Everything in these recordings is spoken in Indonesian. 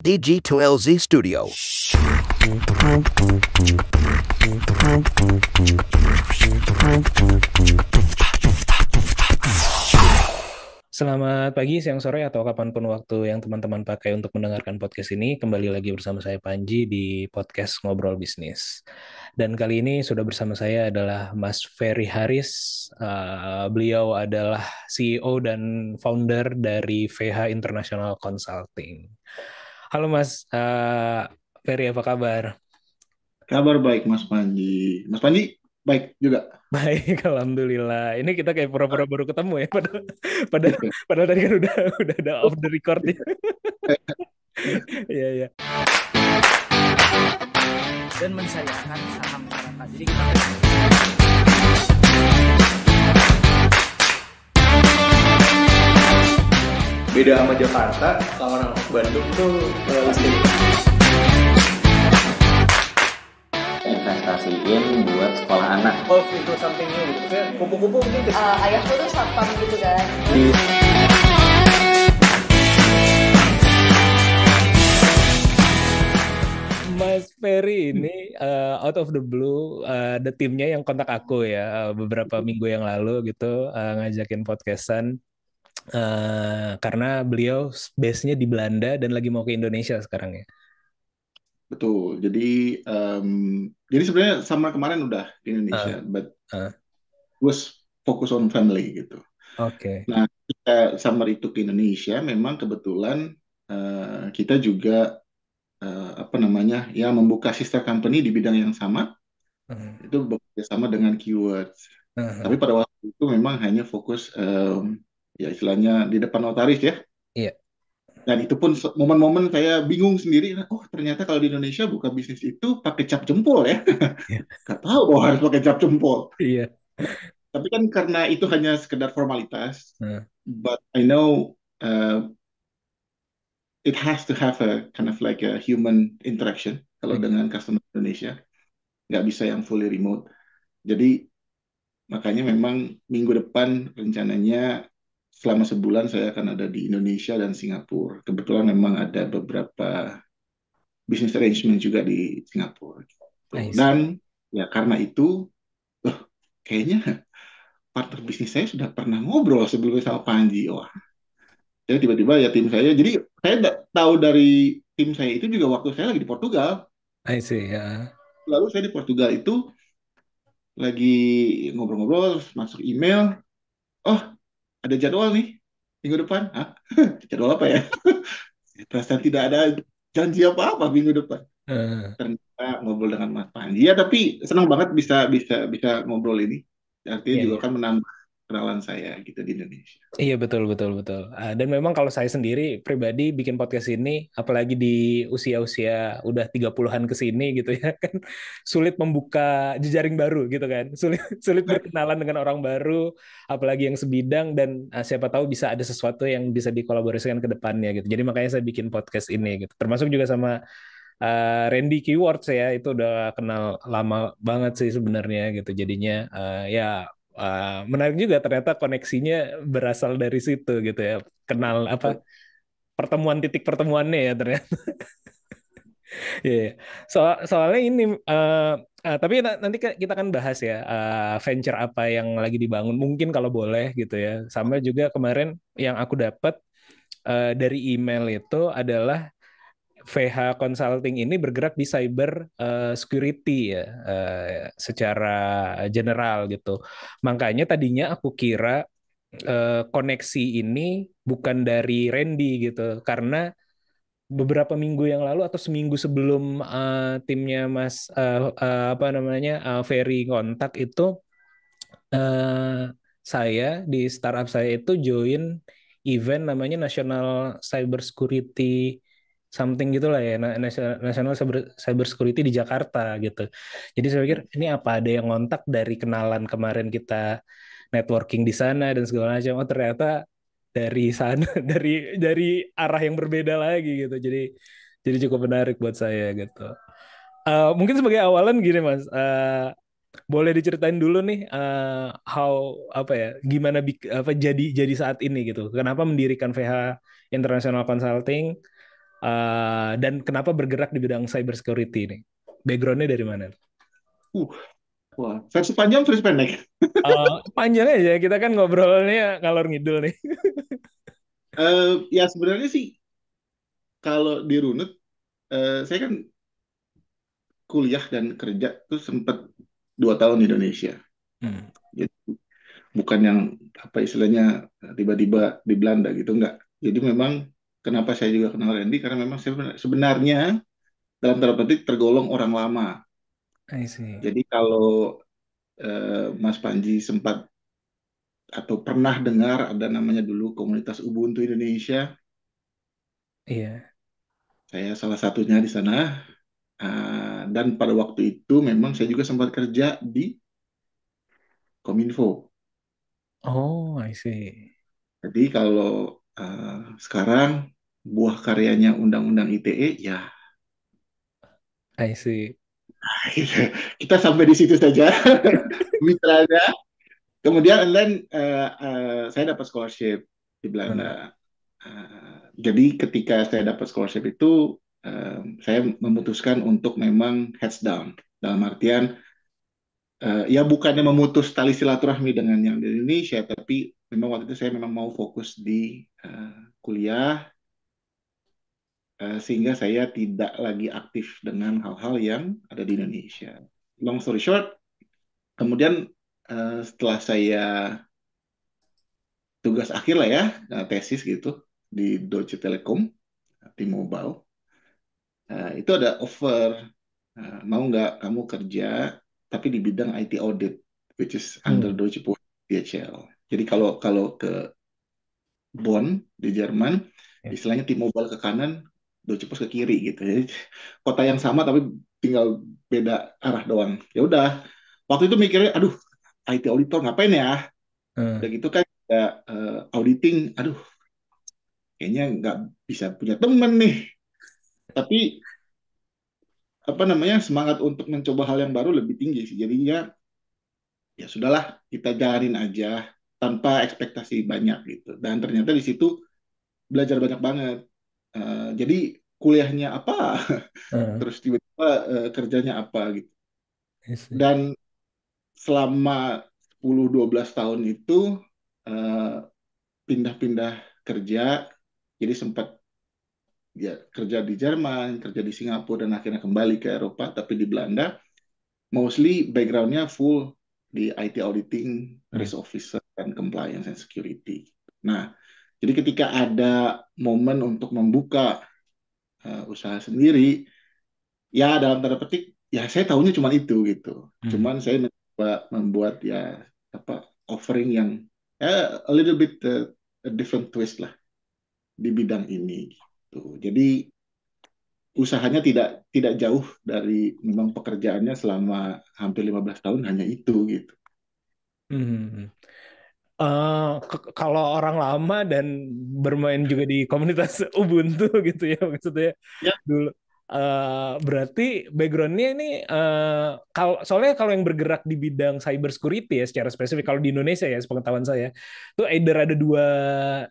DG2LZ Studio. Selamat pagi, siang, sore, atau kapanpun waktu yang teman-teman pakai untuk mendengarkan podcast ini. Kembali lagi bersama saya Panji di podcast Ngobrol Bisnis. Dan kali ini sudah bersama saya adalah Mas Ferry Haris. Beliau adalah CEO dan founder dari VH International Consulting. Halo Mas, Ferry, apa kabar? Kabar baik Mas Panji. Mas Panji baik juga. Baik, alhamdulillah. Ini kita kayak pura-pura baru ketemu ya. Padahal, padahal tadi kan udah ada off the record ya. Iya, iya. Dan mensayangkan saham masyarakat. Jadi kita beda sama Jakarta sama Bandung tuh listrik. Investasiin buat sekolah anak. Golf into something new gitu. Maksudnya kupu-kupu mungkin Ayahku tuh satpam gitu kan. Mas Ferry ini out of the blue ada timnya yang kontak aku ya beberapa minggu yang lalu gitu ngajakin podcastan karena beliau base-nya di Belanda dan lagi mau ke Indonesia sekarang ya. Betul. Jadi sebenarnya sama kemarin udah di Uh, Indonesia, but uh, was fokus on family gitu. Oke. Nah, kita summer itu ke Indonesia, memang kebetulan kita juga ya membuka sister company di bidang yang sama, Uh, itu bekerja sama dengan Keywords. uh, Tapi pada waktu itu memang hanya fokus ya istilahnya di depan notaris ya. Iya. Dan itu pun momen-momen saya bingung sendiri. Oh, ternyata kalau di Indonesia buka bisnis itu pakai cap jempol ya. Iya. Gak tahu bahwa harus pakai cap jempol. Iya. Tapi kan karena itu hanya sekedar formalitas. Uh, But I know it has to have a kind of like a human interaction. Kalau iya. dengan customer Indonesia, nggak bisa yang fully remote. Jadi makanya memang minggu depan rencananya selama sebulan saya akan ada di Indonesia dan Singapura. Kebetulan memang ada beberapa business arrangement juga di Singapura. I see. Dan ya karena itu, loh, kayaknya partner bisnis saya sudah pernah ngobrol sebelumnya sama Panji. Wah, jadi tiba-tiba ya tim saya. Jadi saya tahu dari tim saya itu juga waktu saya lagi di Portugal. I see ya. Lalu saya di Portugal itu lagi ngobrol-ngobrol, terus masuk email. Oh, ada jadwal nih minggu depan. Hah? Jadwal apa ya? Perasaan tidak ada janji apa-apa minggu depan. Uh, Ternyata ngobrol dengan Mas Panji ya, tapi senang banget bisa bisa bisa ngobrol ini, artinya iya, juga iya. kan menambah kenalan saya gitu di Indonesia. Iya, betul, betul, betul. Dan memang kalau saya sendiri pribadi bikin podcast ini, apalagi di usia-usia udah 30-an ke sini gitu ya kan, sulit membuka jejaring baru gitu kan. Sulit sulit berkenalan dengan orang baru, apalagi yang sebidang, dan siapa tahu bisa ada sesuatu yang bisa dikolaborasikan ke depannya gitu. Jadi makanya saya bikin podcast ini gitu. Termasuk juga sama Randy Keywords ya, itu udah kenal lama banget sih sebenarnya gitu. Jadinya ya menarik juga ternyata koneksinya berasal dari situ gitu ya. Kenal apa pertemuan titik pertemuannya ya ternyata. Iya, iya. Soalnya ini tapi nanti kita akan bahas ya venture apa yang lagi dibangun mungkin kalau boleh gitu ya. Sama juga kemarin yang aku dapat dari email itu adalah VH Consulting ini bergerak di cyber security ya, secara general gitu. Makanya tadinya aku kira koneksi ini bukan dari Randy gitu, karena beberapa minggu yang lalu atau seminggu sebelum timnya Mas apa namanya Ferry kontak itu saya di startup saya itu join event namanya National Cyber Security something gitulah ya, National Cyber Security di Jakarta gitu. Jadi saya pikir ini apa ada yang ngontak dari kenalan kemarin kita networking di sana dan segala macam. Oh ternyata dari sana, dari arah yang berbeda lagi gitu. Jadi cukup menarik buat saya gitu. Mungkin sebagai awalan gini Mas, boleh diceritain dulu nih how apa ya gimana apa jadi saat ini gitu. Kenapa mendirikan VH International Consulting? Dan kenapa bergerak di bidang cyber security ini? Backgroundnya dari mana? Uh, Wah, versi panjang, versi pendek. Panjang aja, kita kan ngobrolnya ngalor ngidul nih. Ya sebenarnya sih kalau di Runut, saya kan kuliah dan kerja tuh sempat 2 tahun di Indonesia. Hmm. Jadi bukan yang apa istilahnya tiba-tiba di Belanda gitu, enggak. Jadi memang kenapa saya juga kenal Randy karena memang saya sebenarnya dalam tanda petik tergolong orang lama. I see. Jadi kalau Mas Panji sempat atau pernah dengar ada namanya dulu komunitas Ubuntu Indonesia, Iya. saya salah satunya di sana. Dan pada waktu itu memang saya juga sempat kerja di Kominfo. Oh, I see. Jadi kalau sekarang buah karyanya Undang-Undang ITE, ya I see. kita sampai di situ saja mitranya. Kemudian and then saya dapat scholarship di Hmm. Belanda. Jadi ketika saya dapat scholarship itu, saya memutuskan untuk memang heads down. Dalam artian, ya bukannya memutus tali silaturahmi dengan yang di Indonesia, tapi memang waktu itu saya memang mau fokus di kuliah, sehingga saya tidak lagi aktif dengan hal-hal yang ada di Indonesia. Long story short, kemudian setelah saya tugas akhir lah ya, tesis gitu di Deutsche Telekom, T-Mobile, itu ada offer, mau nggak kamu kerja tapi di bidang IT audit, which is under Hmm. Deutsche Post DHL. Jadi kalau kalau ke Bonn di Jerman, Ya. istilahnya T-Mobile ke kanan, Deutsche Post ke kiri gitu. Jadi kota yang sama tapi tinggal beda arah doang. Ya udah, waktu itu mikirnya, aduh, IT auditor ngapain ya? Udah Hmm. gitu kan, ya, auditing, aduh, kayaknya nggak bisa punya temen nih. Tapi apa namanya semangat untuk mencoba hal yang baru lebih tinggi sih. Jadinya ya sudahlah kita jalanin aja tanpa ekspektasi banyak gitu. Dan ternyata di situ belajar banyak banget. Jadi kuliahnya apa, Hmm. terus tiba-tiba kerjanya apa gitu. I see. Dan selama 10-12 tahun itu eh, pindah-pindah kerja, jadi sempat ya kerja di Jerman, kerja di Singapura, dan akhirnya kembali ke Eropa, tapi di Belanda, mostly backgroundnya full di IT auditing, Hmm. risk officer, dan compliance and security. Nah, jadi ketika ada momen untuk membuka usaha sendiri, ya dalam tanda petik, ya saya tahunya cuma itu gitu. Hmm. Cuman saya mencoba membuat ya apa offering yang a little bit a different twist lah di bidang ini gitu. Jadi usahanya tidak tidak jauh dari memang pekerjaannya selama hampir 15 tahun hanya itu gitu. Hmm. Kalau orang lama dan bermain juga di komunitas Ubuntu gitu ya maksudnya Ya, dulu. Berarti backgroundnya ini kalau soalnya kalau yang bergerak di bidang cyber security ya secara spesifik kalau di Indonesia ya sepengetahuan saya tuh either ada dua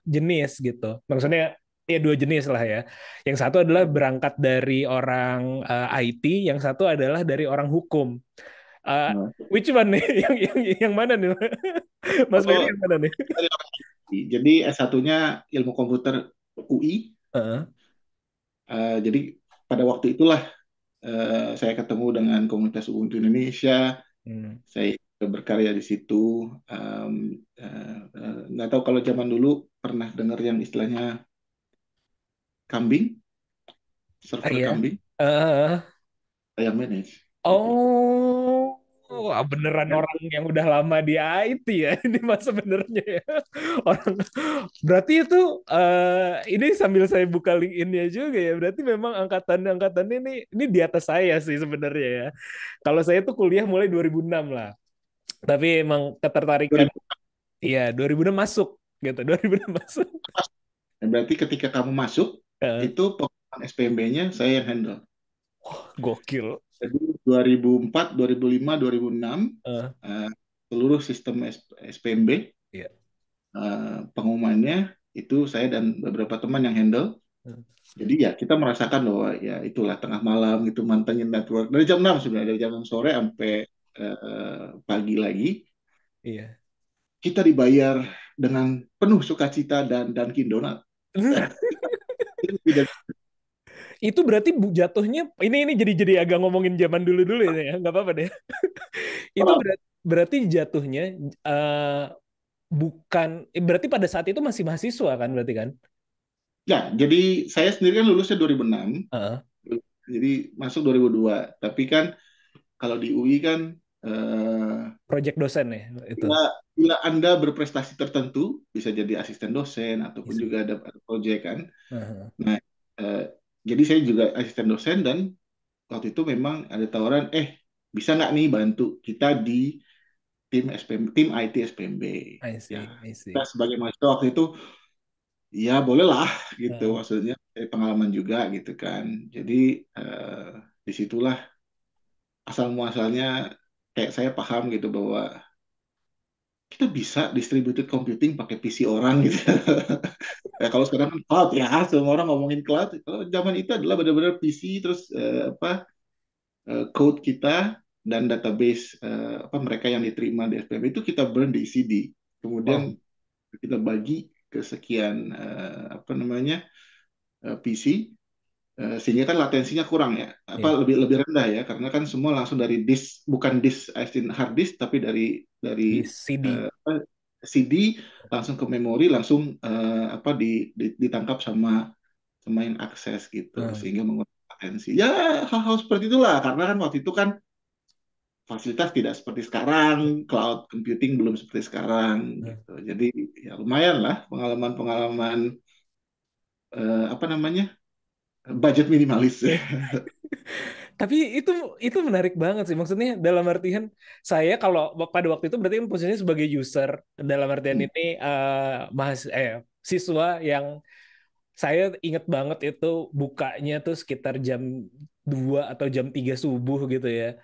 jenis gitu. Maksudnya ya dua jenis lah ya. Yang satu adalah berangkat dari orang IT, yang satu adalah dari orang hukum. Uh, nah, which one nih? Yang mana nih? Mas Ferry kalau yang mana nih? dari orang IT, jadi S1-nya ilmu komputer UI. Heeh. Jadi pada waktu itulah saya ketemu dengan komunitas Ubuntu Indonesia. Hmm. Saya berkarya di situ. Nggak tahu kalau zaman dulu pernah dengar yang istilahnya kambing, server Iya. kambing, Eh, saya manage. Gitu. oh, wah, beneran Dan orang yang udah lama di IT ya ini mas sebenarnya ya. Orang berarti itu ini sambil saya buka LinkedIn-nya juga ya. Berarti memang angkatan-angkatan ini di atas saya sih sebenarnya ya. Kalau saya tuh kuliah mulai 2006 lah. Tapi emang ketertarikan 2000, iya 2006 masuk gitu. 2006 masuk. berarti ketika kamu masuk, Eh, itu pengumuman SPMB-nya saya yang handle. Gokil. Jadi 2004, 2005, 2006, Eh, eh, seluruh sistem SPMB, iya. pengumumannya itu saya dan beberapa teman yang handle. Hmm. Jadi ya kita merasakan bahwa ya itulah tengah malam gitu mantengin network dari jam 6 sebenarnya, dari jam 6 sore sampai pagi lagi Iya. kita dibayar dengan penuh sukacita dan Dunkin Donat. Itu tidak. Itu berarti jatuhnya ini jadi agak ngomongin zaman dulu ya, nggak apa-apa deh. Itu berarti jatuhnya eh, bukan berarti pada saat itu masih mahasiswa kan berarti kan? Ya, jadi saya sendiri kan lulusnya 2006, Heeh. jadi masuk 2002. Tapi kan kalau di UI kan eh, Project dosen ya itu. bila Anda berprestasi tertentu bisa jadi asisten dosen ataupun Isi. juga ada proyek kan. Heeh. Nah, eh, jadi saya juga asisten dosen dan waktu itu memang ada tawaran, bisa nggak nih bantu kita di tim SPM, tim IT SPMB. I Ya, see, I kita see. sebagai mahasiswa waktu itu, ya boleh lah gitu, Heeh. maksudnya pengalaman juga gitu kan. Jadi disitulah asal muasalnya kayak saya paham gitu bahwa kita bisa distributed computing pakai PC orang gitu. Ya, kalau sekarang kan cloud ya, semua orang ngomongin cloud. Kalau zaman itu adalah benar-benar PC, terus code kita dan database apa mereka yang diterima di SPM itu kita burn di CD. Wow. Kemudian kita bagi ke sekian apa namanya PC, sehingga kan latensinya kurang ya, apa Iya. lebih lebih rendah ya, karena kan semua langsung dari disk, bukan disk as in hard disk, tapi Di dari CD. apa, CD langsung ke memori, langsung apa ditangkap sama sama yang akses gitu, Heeh. sehingga mengurangi latensi. Ya hal-hal seperti itulah, karena kan waktu itu kan fasilitas tidak seperti sekarang, cloud computing belum seperti sekarang Heeh. gitu. Jadi ya lumayan lah pengalaman-pengalaman apa namanya budget minimalis. Tapi itu menarik banget sih. Maksudnya dalam artian saya kalau pada waktu itu berarti kan posisinya sebagai user dalam artian Hmm. ini siswa yang saya inget banget itu bukanya tuh sekitar jam 2 atau jam 3 subuh gitu ya.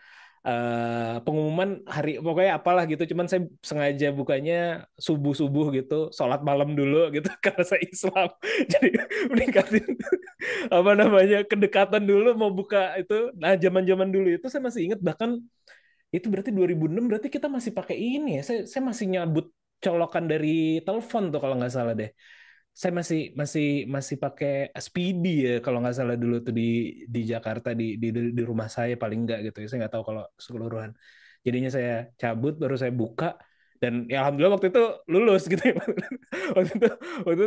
Pengumuman hari pokoknya apalah gitu, cuman saya sengaja bukanya subuh-subuh gitu, sholat malam dulu gitu karena saya Islam. Jadi meningkatin apa namanya kedekatan dulu mau buka itu. Nah, zaman-zaman dulu itu saya masih ingat, bahkan itu berarti 2006 berarti kita masih pakai ini ya. Saya masih nyabut colokan dari telepon tuh kalau nggak salah deh. Saya masih masih masih pakai Speedy ya kalau nggak salah dulu tuh di Jakarta di rumah saya paling nggak gitu ya. Saya nggak tahu kalau keseluruhan. Jadinya saya cabut baru saya buka dan ya alhamdulillah waktu itu lulus gitu ya. Waktu itu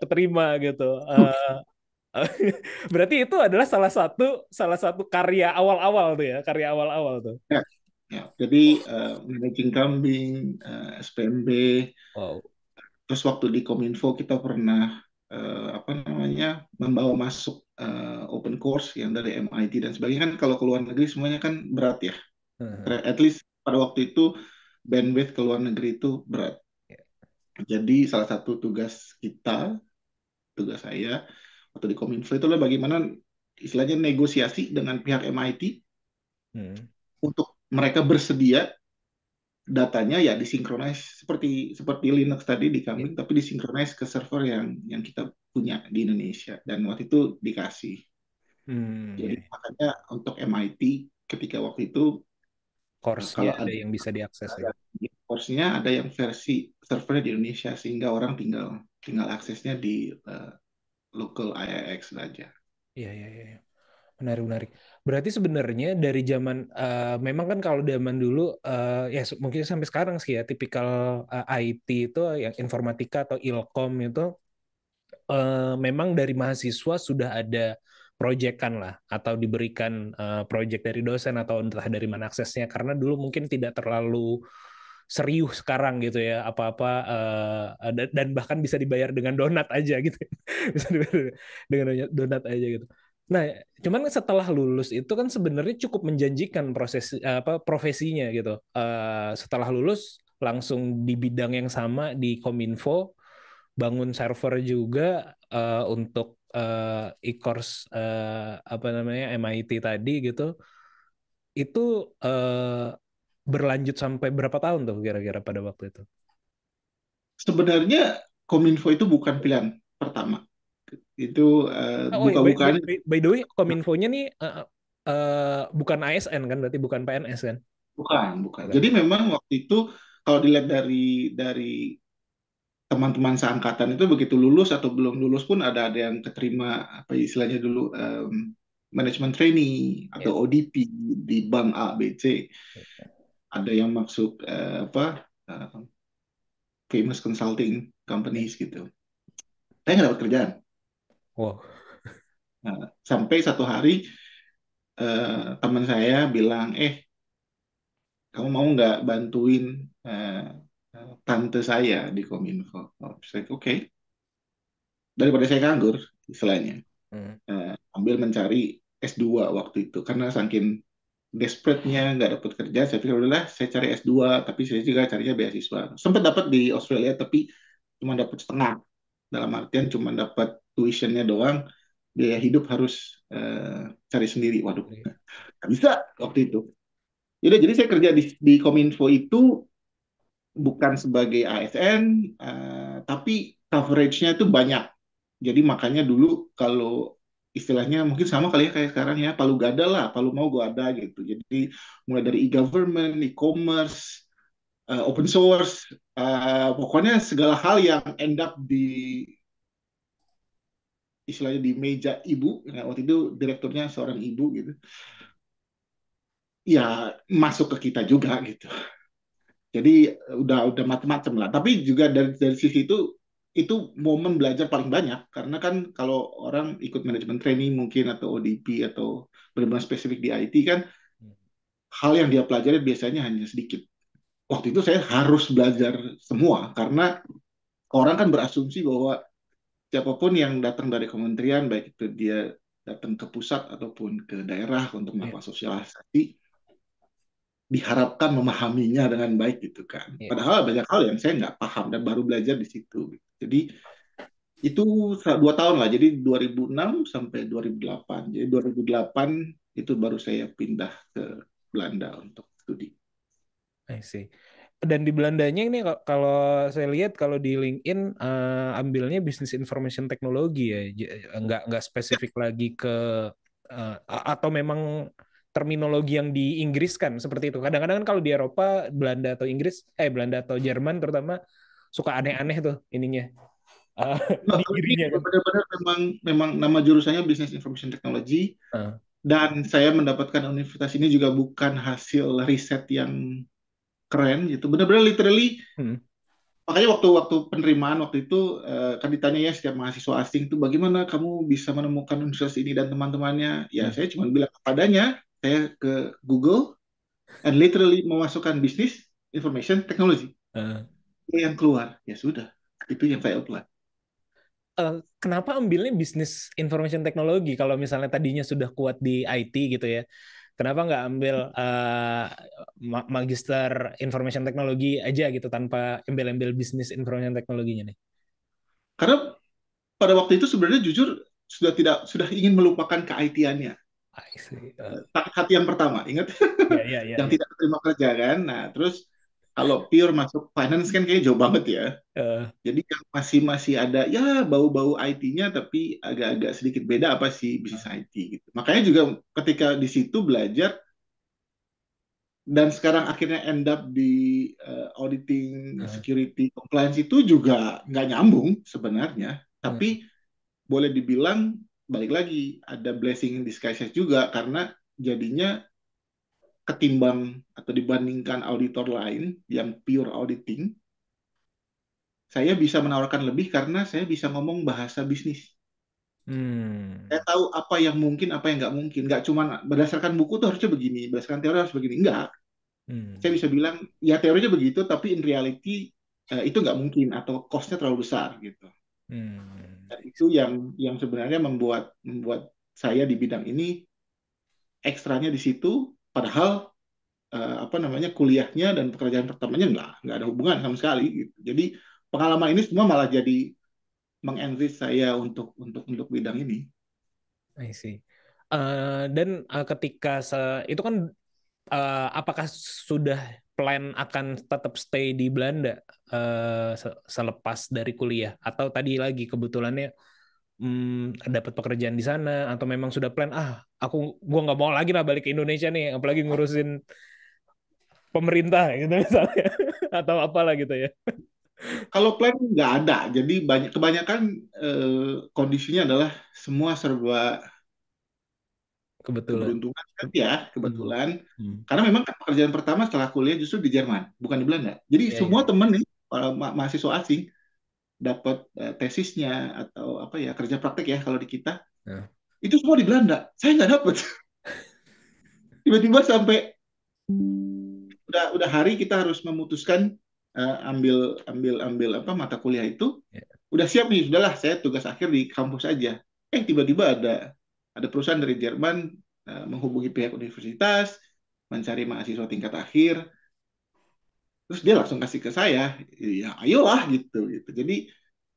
keterima gitu. Berarti itu adalah salah satu karya awal-awal tuh ya, karya awal-awal tuh. Ya, ya. Jadi managing kambing, SPMB, Wow. terus waktu di Kominfo kita pernah apa namanya membawa masuk open course yang dari MIT dan sebagainya, kan kalau ke luar negeri semuanya kan berat ya. Heeh. At least pada waktu itu bandwidth ke luar negeri itu berat. Jadi salah satu tugas kita, tugas saya waktu di Kominfo itu adalah bagaimana istilahnya negosiasi dengan pihak MIT Hmm. untuk mereka bersedia datanya ya disinkronis seperti seperti Linux tadi di Ya. kambing, tapi disinkronis ke server yang kita punya di Indonesia, dan waktu itu dikasih. Ya. Jadi makanya untuk MIT ketika waktu itu Course-nya kalau ada ada yang bisa diakses ya. course-nya ada yang versi servernya di Indonesia, sehingga orang tinggal tinggal aksesnya di local IIX saja. Iya, iya, iya. Menarik, menarik. Berarti sebenarnya dari zaman memang kan kalau zaman dulu ya mungkin sampai sekarang sih ya tipikal IT itu yang informatika atau ilkom itu memang dari mahasiswa sudah ada proyekan lah atau diberikan proyek dari dosen atau entah dari mana aksesnya, karena dulu mungkin tidak terlalu serius sekarang gitu ya apa-apa dan bahkan bisa dibayar dengan donat aja gitu. Bisa dibayar dengan donat aja gitu. Nah, cuman setelah lulus itu kan sebenarnya cukup menjanjikan proses apa profesinya gitu. Setelah lulus langsung di bidang yang sama di Kominfo, bangun server juga untuk e-course apa namanya MIT tadi gitu. Itu berlanjut sampai berapa tahun tuh kira-kira pada waktu itu? Sebenarnya Kominfo itu bukan pilihan pertama. Itu Oh iya, buka-bukaan by the way, Kominfo-nya nih bukan ASN kan, berarti bukan PNS kan? bukan. Bukan. Jadi memang waktu itu kalau dilihat dari teman-teman seangkatan itu begitu lulus atau belum lulus pun ada yang keterima apa istilahnya dulu manajemen trainee Ya. atau ODP di bank A, B, C. Ada yang masuk famous consulting companies gitu. Saya nggak dapat kerjaan. Wow. Nah, sampai satu hari teman saya bilang, kamu mau nggak bantuin tante saya di Kominfo? Oh, saya, oke. Daripada saya nganggur, istilahnya. Ambil mencari S2 waktu itu. Karena saking desperate-nya nggak dapat kerja, saya pikir udahlah saya cari S2, tapi saya juga carinya beasiswa. Sempat dapat di Australia, tapi cuma dapat setengah. Dalam artian cuma dapat tuition-nya doang, biaya hidup harus cari sendiri. Waduh, nggak bisa waktu itu. Jadi saya kerja di Kominfo itu bukan sebagai ASN, tapi coverage-nya itu banyak. Jadi makanya dulu kalau istilahnya mungkin sama kali ya kayak sekarang ya, palu gada lah, palu mau gua ada gitu. Jadi mulai dari e-government, e-commerce, open source, pokoknya segala hal yang end up di istilahnya di meja ibu. Nah, waktu itu direkturnya seorang ibu gitu. Ya masuk ke kita juga gitu. Jadi udah macam-macam lah. Tapi juga dari sisi itu momen belajar paling banyak karena kan kalau orang ikut manajemen training mungkin atau ODP atau benar-benar spesifik di IT kan hal yang dia pelajari biasanya hanya sedikit. Waktu itu saya harus belajar semua karena orang kan berasumsi bahwa siapapun yang datang dari kementerian baik itu dia datang ke pusat ataupun ke daerah untuk melakukan sosialisasi diharapkan memahaminya dengan baik gitu kan. Padahal banyak hal yang saya nggak paham dan baru belajar di situ. Jadi itu 2 tahun lah. Jadi 2006 sampai 2008. Jadi 2008 itu baru saya pindah ke Belanda untuk studi. I see. Dan di Belandanya ini kalau saya lihat kalau di LinkedIn ambilnya bisnis information teknologi ya, nggak spesifik lagi ke atau memang terminologi yang di Inggris kan seperti itu. Kadang-kadang kan kalau di Eropa, Belanda atau Belanda atau Jerman terutama suka aneh-aneh tuh ininya. Nah, Dirinya kan. benar-benar memang nama jurusannya Business Information Technology dan saya mendapatkan universitas ini juga bukan hasil riset yang keren gitu. Benar-benar literally. Makanya waktu penerimaan waktu itu kan ditanya ya setiap mahasiswa asing itu bagaimana kamu bisa menemukan universitas ini dan teman-temannya. Ya saya cuma bilang padanya saya ke Google and literally memasukkan Business Information Technology. Yang keluar ya sudah itu yang saya apply. Kenapa ambilnya bisnis information teknologi kalau misalnya tadinya sudah kuat di IT gitu ya? Kenapa nggak ambil magister information teknologi aja gitu tanpa embel-embel bisnis information teknologinya nih? Karena pada waktu itu sebenarnya jujur sudah ingin melupakan ke-IT-annya. Hati yang pertama, ingat? Yang tidak terima kerja kan. Nah, terus kalau pure masuk finance kan kayaknya jauh banget ya. Jadi yang masih ada ya bau-bau IT-nya tapi agak-agak sedikit beda apa sih bisnis IT gitu. Makanya juga ketika di situ belajar dan sekarang akhirnya end up di auditing, security, compliance itu juga nggak nyambung sebenarnya. Tapi boleh dibilang balik lagi ada blessing in disguise juga karena jadinya ketimbang atau dibandingkan auditor lain yang pure auditing, saya bisa menawarkan lebih karena saya bisa ngomong bahasa bisnis. Saya tahu apa yang mungkin, apa yang nggak mungkin. Nggak cuma berdasarkan buku tuh harusnya begini, berdasarkan teori harus begini. Enggak. Saya bisa bilang, ya teorinya begitu, tapi in reality itu nggak mungkin atau cost-nya terlalu besar gitu. Dan itu yang sebenarnya membuat saya di bidang ini ekstranya di situ, padahal kuliahnya dan pekerjaan pertamanya nggak ada hubungan sama sekali gitu. Jadi pengalaman ini semua malah jadi mengenrich saya untuk bidang ini. I see. Dan ketika itu kan apakah sudah plan akan tetap stay di Belanda selepas dari kuliah atau tadi lagi kebetulannya dapat pekerjaan di sana atau memang sudah plan gua nggak mau lagi lah balik ke Indonesia nih, apalagi ngurusin pemerintah gitu misalnya atau apalah gitu ya. Kalau plan nggak ada, jadi kebanyakan kondisinya adalah semua serba Kebetulan. keberuntungan kan ya, Hmm. kebetulan. Hmm. Karena memang pekerjaan pertama setelah kuliah justru di Jerman, bukan di Belanda. Jadi Ya, semua ya. temen nih, para mahasiswa asing dapat tesisnya atau apa ya kerja praktek ya kalau di kita Nah. itu semua di Belanda. Saya nggak dapat. Tiba-tiba sampai udah hari kita harus memutuskan ambil ambil ambil apa mata kuliah itu. Ya. Udah siap nih, sudahlah saya tugas akhir di kampus aja. Tiba-tiba ada perusahaan dari Jerman menghubungi pihak universitas, mencari mahasiswa tingkat akhir, terus dia langsung kasih ke saya, ya ayolah gitu. Jadi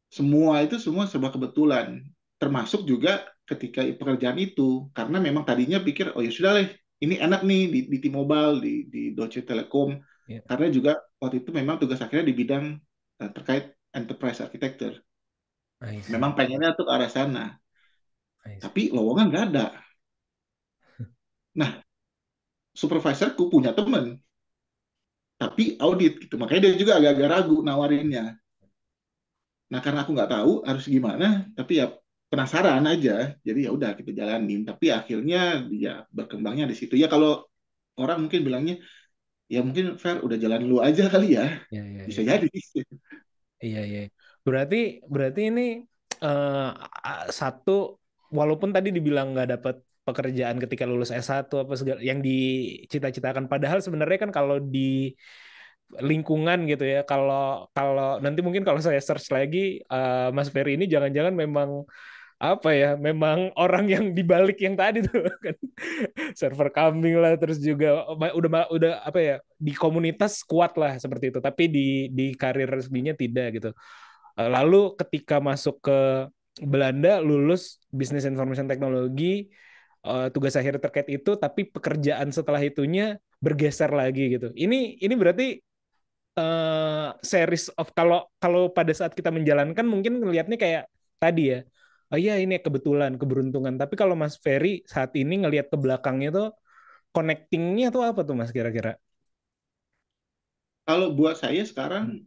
semua serba kebetulan, termasuk juga ketika pekerjaan itu, karena memang tadinya pikir, oh ya sudah lah, ini enak nih di T-Mobile, di Deutsche Telekom, Ya. karena juga waktu itu memang tugas akhirnya di bidang terkait enterprise architecture. I see. Memang pengennya tuh ke arah sana, I see. tapi lowongan nggak ada. Nah, supervisorku punya teman, tapi audit gitu, makanya dia juga agak-agak ragu nawarinnya. Nah, karena aku nggak tahu harus gimana, tapi ya penasaran aja. Jadi ya udah kita jalanin. Tapi akhirnya dia berkembangnya di situ. Ya kalau orang mungkin bilangnya, ya mungkin Fer udah jalan lu aja kali ya. Ya, ya, Bisa ya. jadi. Iya, iya. Berarti ini satu, walaupun tadi dibilang nggak dapat pekerjaan ketika lulus S1 apa segala yang dicita-citakan, padahal sebenarnya kan kalau di lingkungan gitu ya, kalau kalau nanti mungkin kalau saya search lagi, Mas Ferry ini jangan-jangan memang apa ya, memang orang yang dibalik yang tadi tuh kan, server kambing lah, terus juga udah apa ya, di komunitas kuat lah seperti itu, tapi di karir resminya tidak gitu. Lalu ketika masuk ke Belanda, lulus Business Information Technology, tugas akhir terkait itu, tapi pekerjaan setelah itunya bergeser lagi gitu. Ini berarti series of, kalau kalau pada saat kita menjalankan mungkin ngelihatnya kayak tadi ya, oh iya ini kebetulan, keberuntungan. Tapi kalau Mas Ferry saat ini ngelihat ke belakangnya tuh, connectingnya tuh apa tuh Mas kira-kira? Kalau buat saya sekarang,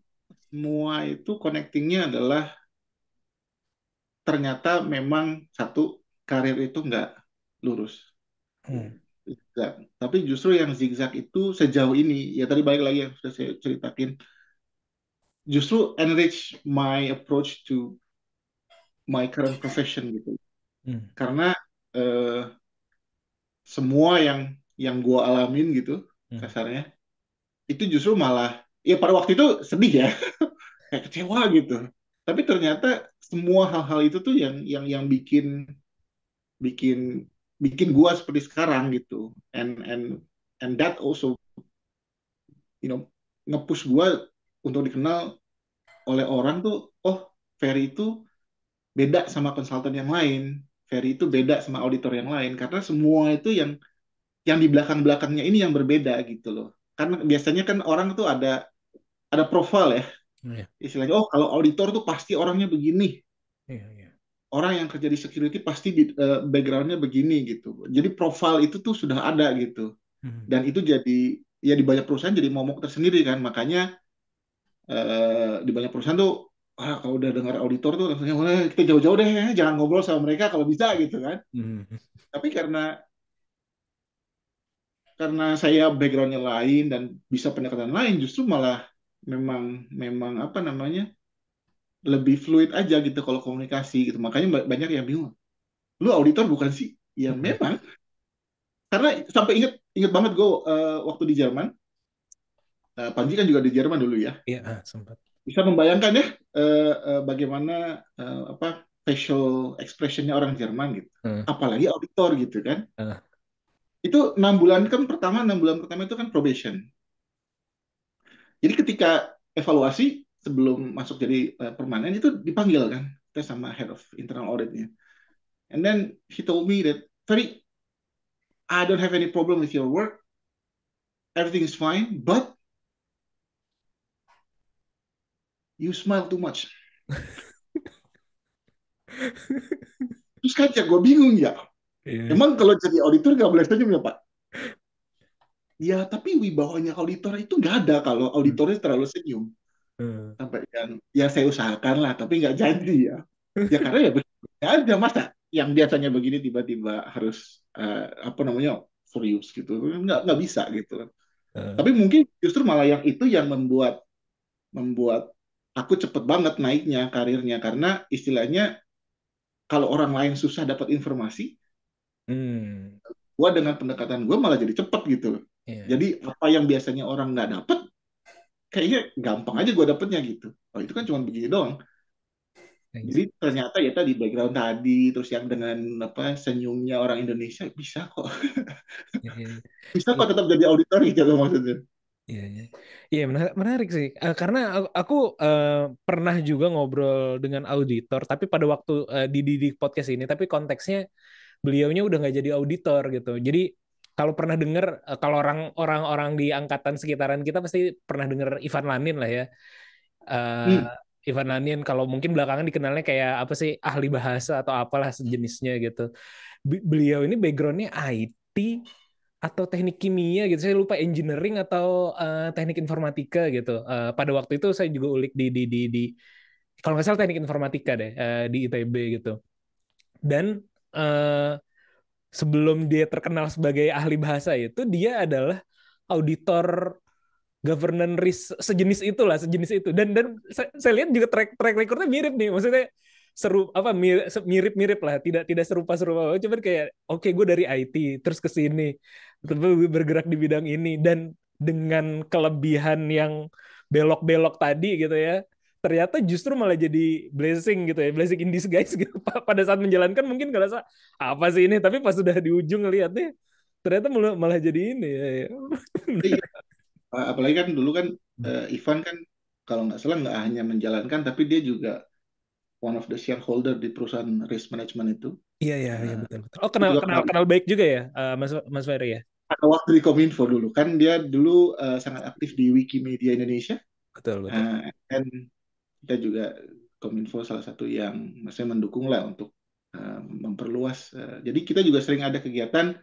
semua itu connectingnya adalah ternyata memang satu, karir itu nggak lurus. Hmm. Zigzag. Tapi justru yang zigzag itu sejauh ini, ya tadi balik lagi yang sudah saya ceritakin, justru enrich my approach to my current profession gitu. Hmm. Karena eh, semua yang gue alamin gitu kasarnya itu justru malah ya pada waktu itu sedih ya kayak kecewa gitu, tapi ternyata semua hal-hal itu tuh yang bikin bikin bikin gue seperti sekarang gitu, and that also nge-push gue untuk dikenal oleh orang tuh, oh Ferry itu beda sama konsultan yang lain, Ferry itu beda sama auditor yang lain, karena semua itu yang di belakang-belakangnya ini yang berbeda gitu loh. Karena biasanya kan orang tuh ada profil ya. Iya. Istilahnya, oh kalau auditor tuh pasti orangnya begini. Iya, iya. Orang yang kerja di security pasti backgroundnya begini gitu. Jadi profil itu tuh sudah ada gitu. Dan itu jadi, ya di banyak perusahaan jadi momok tersendiri kan. Makanya di banyak perusahaan tuh, kalau udah dengar auditor tuh langsungnya, kita jauh-jauh deh, jangan ngobrol sama mereka kalau bisa gitu kan. Tapi karena saya backgroundnya lain dan bisa pendekatan lain, justru malah memang memang apa namanya lebih fluid aja gitu kalau komunikasi gitu. Makanya banyak yang bingung, lu auditor bukan sih? Ya memang, karena sampai inget inget banget gue waktu di Jerman, Panji kan juga di Jerman dulu ya, Iya, sempat. bisa membayangkan ya bagaimana apa facial expressionnya orang Jerman gitu, apalagi auditor gitu kan. Itu 6 bulan kan pertama, 6 bulan pertama itu kan probation. Jadi ketika evaluasi sebelum masuk jadi permanen itu dipanggil kan, kita sama head of internal auditnya. And then he told me that, Ferry, I don't have any problem with your work, everything is fine, but you smile too much. Terus kan ya gue bingung ya. Iya. Emang kalau jadi auditor nggak boleh senyum ya Pak? Ya tapi wibawanya auditor itu nggak ada kalau Hmm. auditornya terlalu senyum. Hmm. Sampai yang ya saya usahakan lah, tapi nggak janji ya. Ya karena ya nggak ada masa yang biasanya begini tiba-tiba harus apa namanya serius gitu, nggak bisa gitu. Hmm. Tapi mungkin justru malah yang itu yang membuat aku cepet banget naiknya karirnya karena istilahnya kalau orang lain susah dapat informasi, Hmm. gua dengan pendekatan gue malah jadi cepet gitu. Iya. Jadi apa yang biasanya orang nggak dapet, kayaknya gampang aja gue dapetnya gitu. Oh itu kan cuma begini doang. Thanks. Jadi ternyata ya tadi background tadi, terus yang dengan apa senyumnya orang Indonesia bisa kok, Iya, iya, bisa iya. kok tetap jadi auditor gitu maksudnya. Iya, iya. Iya, menarik, menarik sih. Karena aku pernah juga ngobrol dengan auditor, tapi pada waktu di podcast ini, tapi konteksnya beliaunya udah nggak jadi auditor gitu. Jadi kalau pernah dengar, kalau orang-orang di angkatan sekitaran kita pasti pernah dengar Ivan Lanin lah ya. Eh, Hmm. Ivan Lanin kalau mungkin belakangan dikenalnya kayak apa sih ahli bahasa atau apalah sejenisnya gitu. Beliau ini backgroundnya IT atau teknik kimia gitu, saya lupa engineering atau teknik informatika gitu. Pada waktu itu saya juga ulik di kalau nggak salah teknik informatika deh, di ITB gitu. Dan eh, sebelum dia terkenal sebagai ahli bahasa itu dia adalah auditor governance risk sejenis itulah, sejenis itu. Dan saya lihat juga track recordnya mirip nih, maksudnya seru apa mirip-mirip lah, tidak serupa-serupa, cuman kayak oke gue dari IT terus ke sini terus bergerak di bidang ini dan dengan kelebihan yang belok-belok tadi gitu ya, ternyata justru malah jadi blessing gitu ya, blessing in disguise gitu. Pada saat menjalankan mungkin ngerasa apa sih ini, tapi pas sudah di ujung ngelihatnya ternyata malah jadi ini ya, ya. Iya. Apalagi kan dulu kan Ivan kan kalau nggak salah nggak hanya menjalankan, tapi dia juga one of the shareholder di perusahaan risk management itu. Iya, iya, iya, Eh, betul, betul. Oh, dia kenal juga kenal pernah kenal baik juga ya, Mas Mas Ferry ya. ada waktu di Kominfo dulu kan dia dulu sangat aktif di Wikimedia Indonesia. Betul, betul. Dan kita juga Kominfo salah satu yang saya mendukung lah untuk memperluas. Jadi kita juga sering ada kegiatan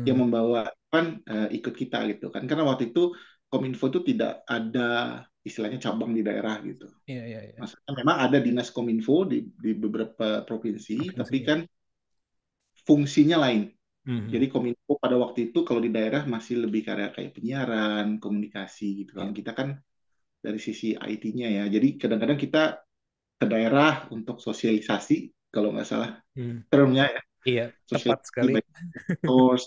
yang Hmm. membawa kan ikut kita gitu kan karena waktu itu Kominfo itu tidak ada istilahnya cabang di daerah gitu. Iya, iya, iya. Maksudnya memang ada dinas Kominfo di beberapa provinsi, Provinsi tapi ya. kan fungsinya lain. Hmm. Jadi Kominfo pada waktu itu kalau di daerah masih lebih kayak penyiaran, komunikasi gitu kan. Iya. Kita kan dari sisi IT-nya ya. Jadi kadang-kadang kita ke daerah untuk sosialisasi, kalau nggak salah Hmm. termnya ya, Iya, tepat sosialisasi sekali. baik source,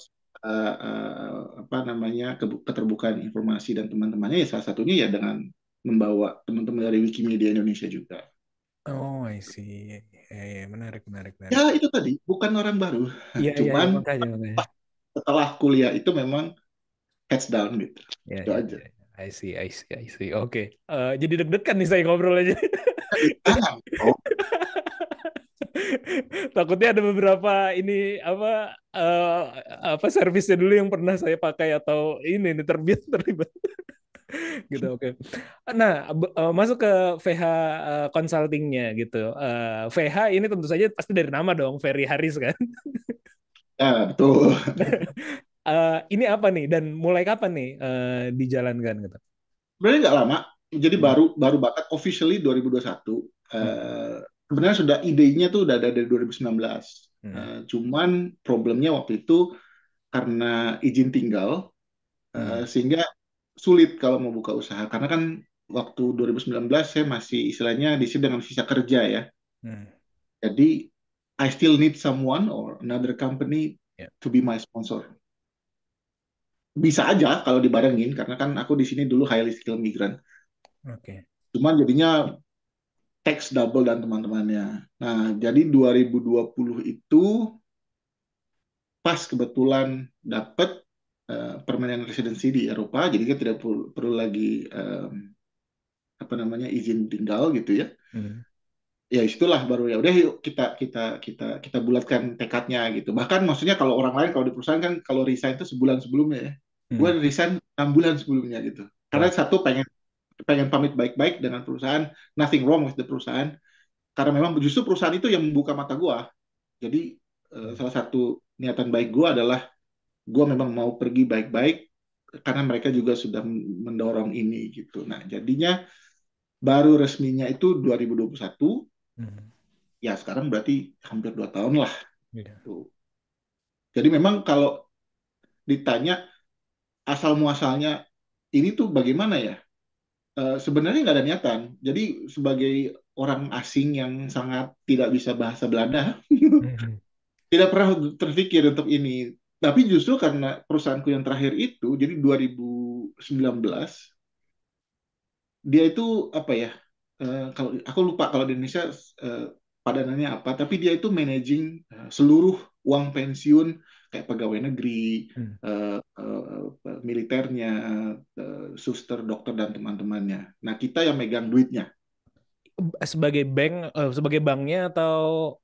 apa namanya keterbukaan informasi dan teman-temannya ya salah satunya ya dengan membawa teman-teman dari Wikimedia Indonesia juga. Oh, I see. Iya, menarik, menarik, Ya menarik. itu tadi bukan orang baru, Iya, iya, iya, cuman makanya, makanya. setelah kuliah itu memang heads down gitu. Iya, Itu iya, aja. iya. I see, I see, I see. Oke. Jadi deg-degan nih saya ngobrol aja. Jangan. Oh, Takutnya ada beberapa ini apa servisnya dulu yang pernah saya pakai atau ini terlibat gitu. Oke. Nah, masuk ke VH consultingnya gitu. VH ini tentu saja pasti dari nama dong, Ferry Haris kan. ya betul. Ini apa nih dan mulai kapan nih dijalankan gitu? Sebenarnya nggak lama. Jadi Hmm. baru baru banget officially 2021. Hmm. Sebenarnya sudah idenya tuh udah ada dari 2019. Hmm. Cuman problemnya waktu itu karena izin tinggal Hmm. sehingga sulit kalau mau buka usaha karena kan waktu 2019 saya masih istilahnya di sini dengan visa kerja ya. Hmm. Jadi I still need someone or another company Ya. to be my sponsor. Bisa aja kalau dibarengin karena kan aku di sini dulu highly skilled migrant. Oke. Cuman jadinya tax double dan teman-temannya. Nah, jadi 2020 itu pas kebetulan dapat permanent residency di Eropa, jadi kita tidak perlu lagi apa namanya izin tinggal gitu ya. Hmm. Ya itulah baru ya udah yuk kita bulatkan tekadnya gitu. Bahkan maksudnya kalau orang lain kalau di perusahaan kan kalau resign itu sebulan sebelumnya ya. Gue Hmm. resign 6 bulan sebelumnya gitu. Karena Wow. satu pengen pamit baik-baik dengan perusahaan, nothing wrong with the perusahaan. karena memang justru perusahaan itu yang membuka mata gue. Jadi salah satu niatan baik gue adalah gue memang mau pergi baik-baik karena mereka juga sudah mendorong ini gitu. Nah, jadinya baru resminya itu 2021. Ya sekarang berarti hampir 2 tahun lah. Tuh. Jadi memang kalau ditanya asal muasalnya ini tuh bagaimana ya? Sebenarnya nggak ada niatan. Jadi sebagai orang asing yang sangat tidak bisa bahasa Belanda, tidak pernah terpikir untuk ini. Tapi justru karena perusahaanku yang terakhir itu, jadi 2019, dia itu apa ya? Kalau aku lupa kalau di Indonesia padanannya apa, tapi dia itu managing seluruh uang pensiun kayak pegawai negeri, militernya, suster, dokter dan teman-temannya. Nah, kita yang megang duitnya. Sebagai bank, sebagai banknya atau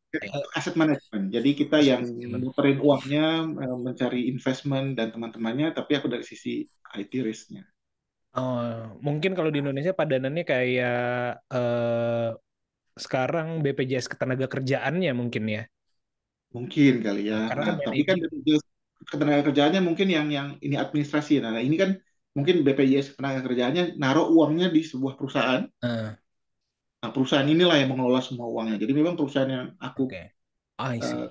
Aset management. Jadi kita yang muterin uangnya, mencari investment dan teman-temannya, tapi aku dari sisi IT risk-nya. mungkin kalau di Indonesia padanannya kayak sekarang BPJS Ketenagakerjaannya mungkin ya. Mungkin kali ya. Karena kan Nah, tapi kan BPJS Ketenagakerjaannya mungkin yang ini administrasi. Nah, ini kan mungkin BPJS Ketenagakerjaannya naruh uangnya di sebuah perusahaan. Nah, perusahaan inilah yang mengelola semua uangnya. Jadi memang perusahaan yang aku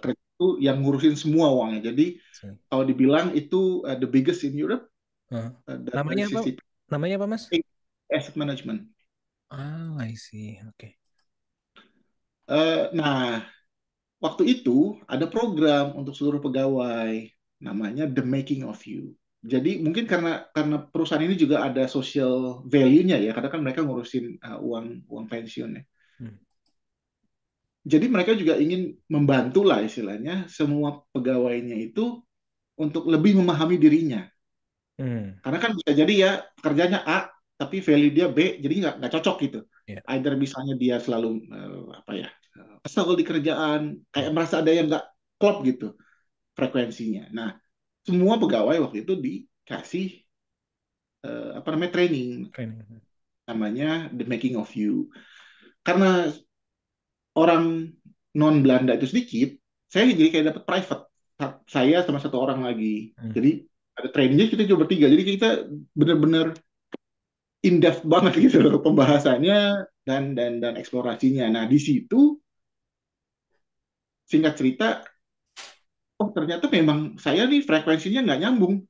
kerja itu yang ngurusin semua uangnya. Jadi kalau dibilang itu the biggest in Europe. Namanya apa? Namanya apa, Mas? Asset management. I see. Oke. Nah, waktu itu ada program untuk seluruh pegawai namanya The Making of You. Jadi mungkin karena perusahaan ini juga ada social value-nya ya, karena kan mereka ngurusin uang pensiun ya. Jadi mereka juga ingin membantu lah istilahnya semua pegawainya itu untuk lebih memahami dirinya. Karena kan bisa jadi ya kerjanya A tapi value dia B, jadi nggak cocok gitu. Either misalnya dia selalu kesal di kerjaan, kayak merasa ada yang nggak klop gitu frekuensinya. Nah, semua pegawai waktu itu dikasih training, namanya The Making of You. Karena orang non Belanda itu sedikit, saya jadi kayak dapat private. Saya sama satu orang lagi. Jadi ada trainingnya kita coba 3. Jadi kita benar-benar in-depth banget gitu loh pembahasannya dan eksplorasinya. Nah, di situ singkat cerita, ternyata memang saya nih frekuensinya nggak nyambung.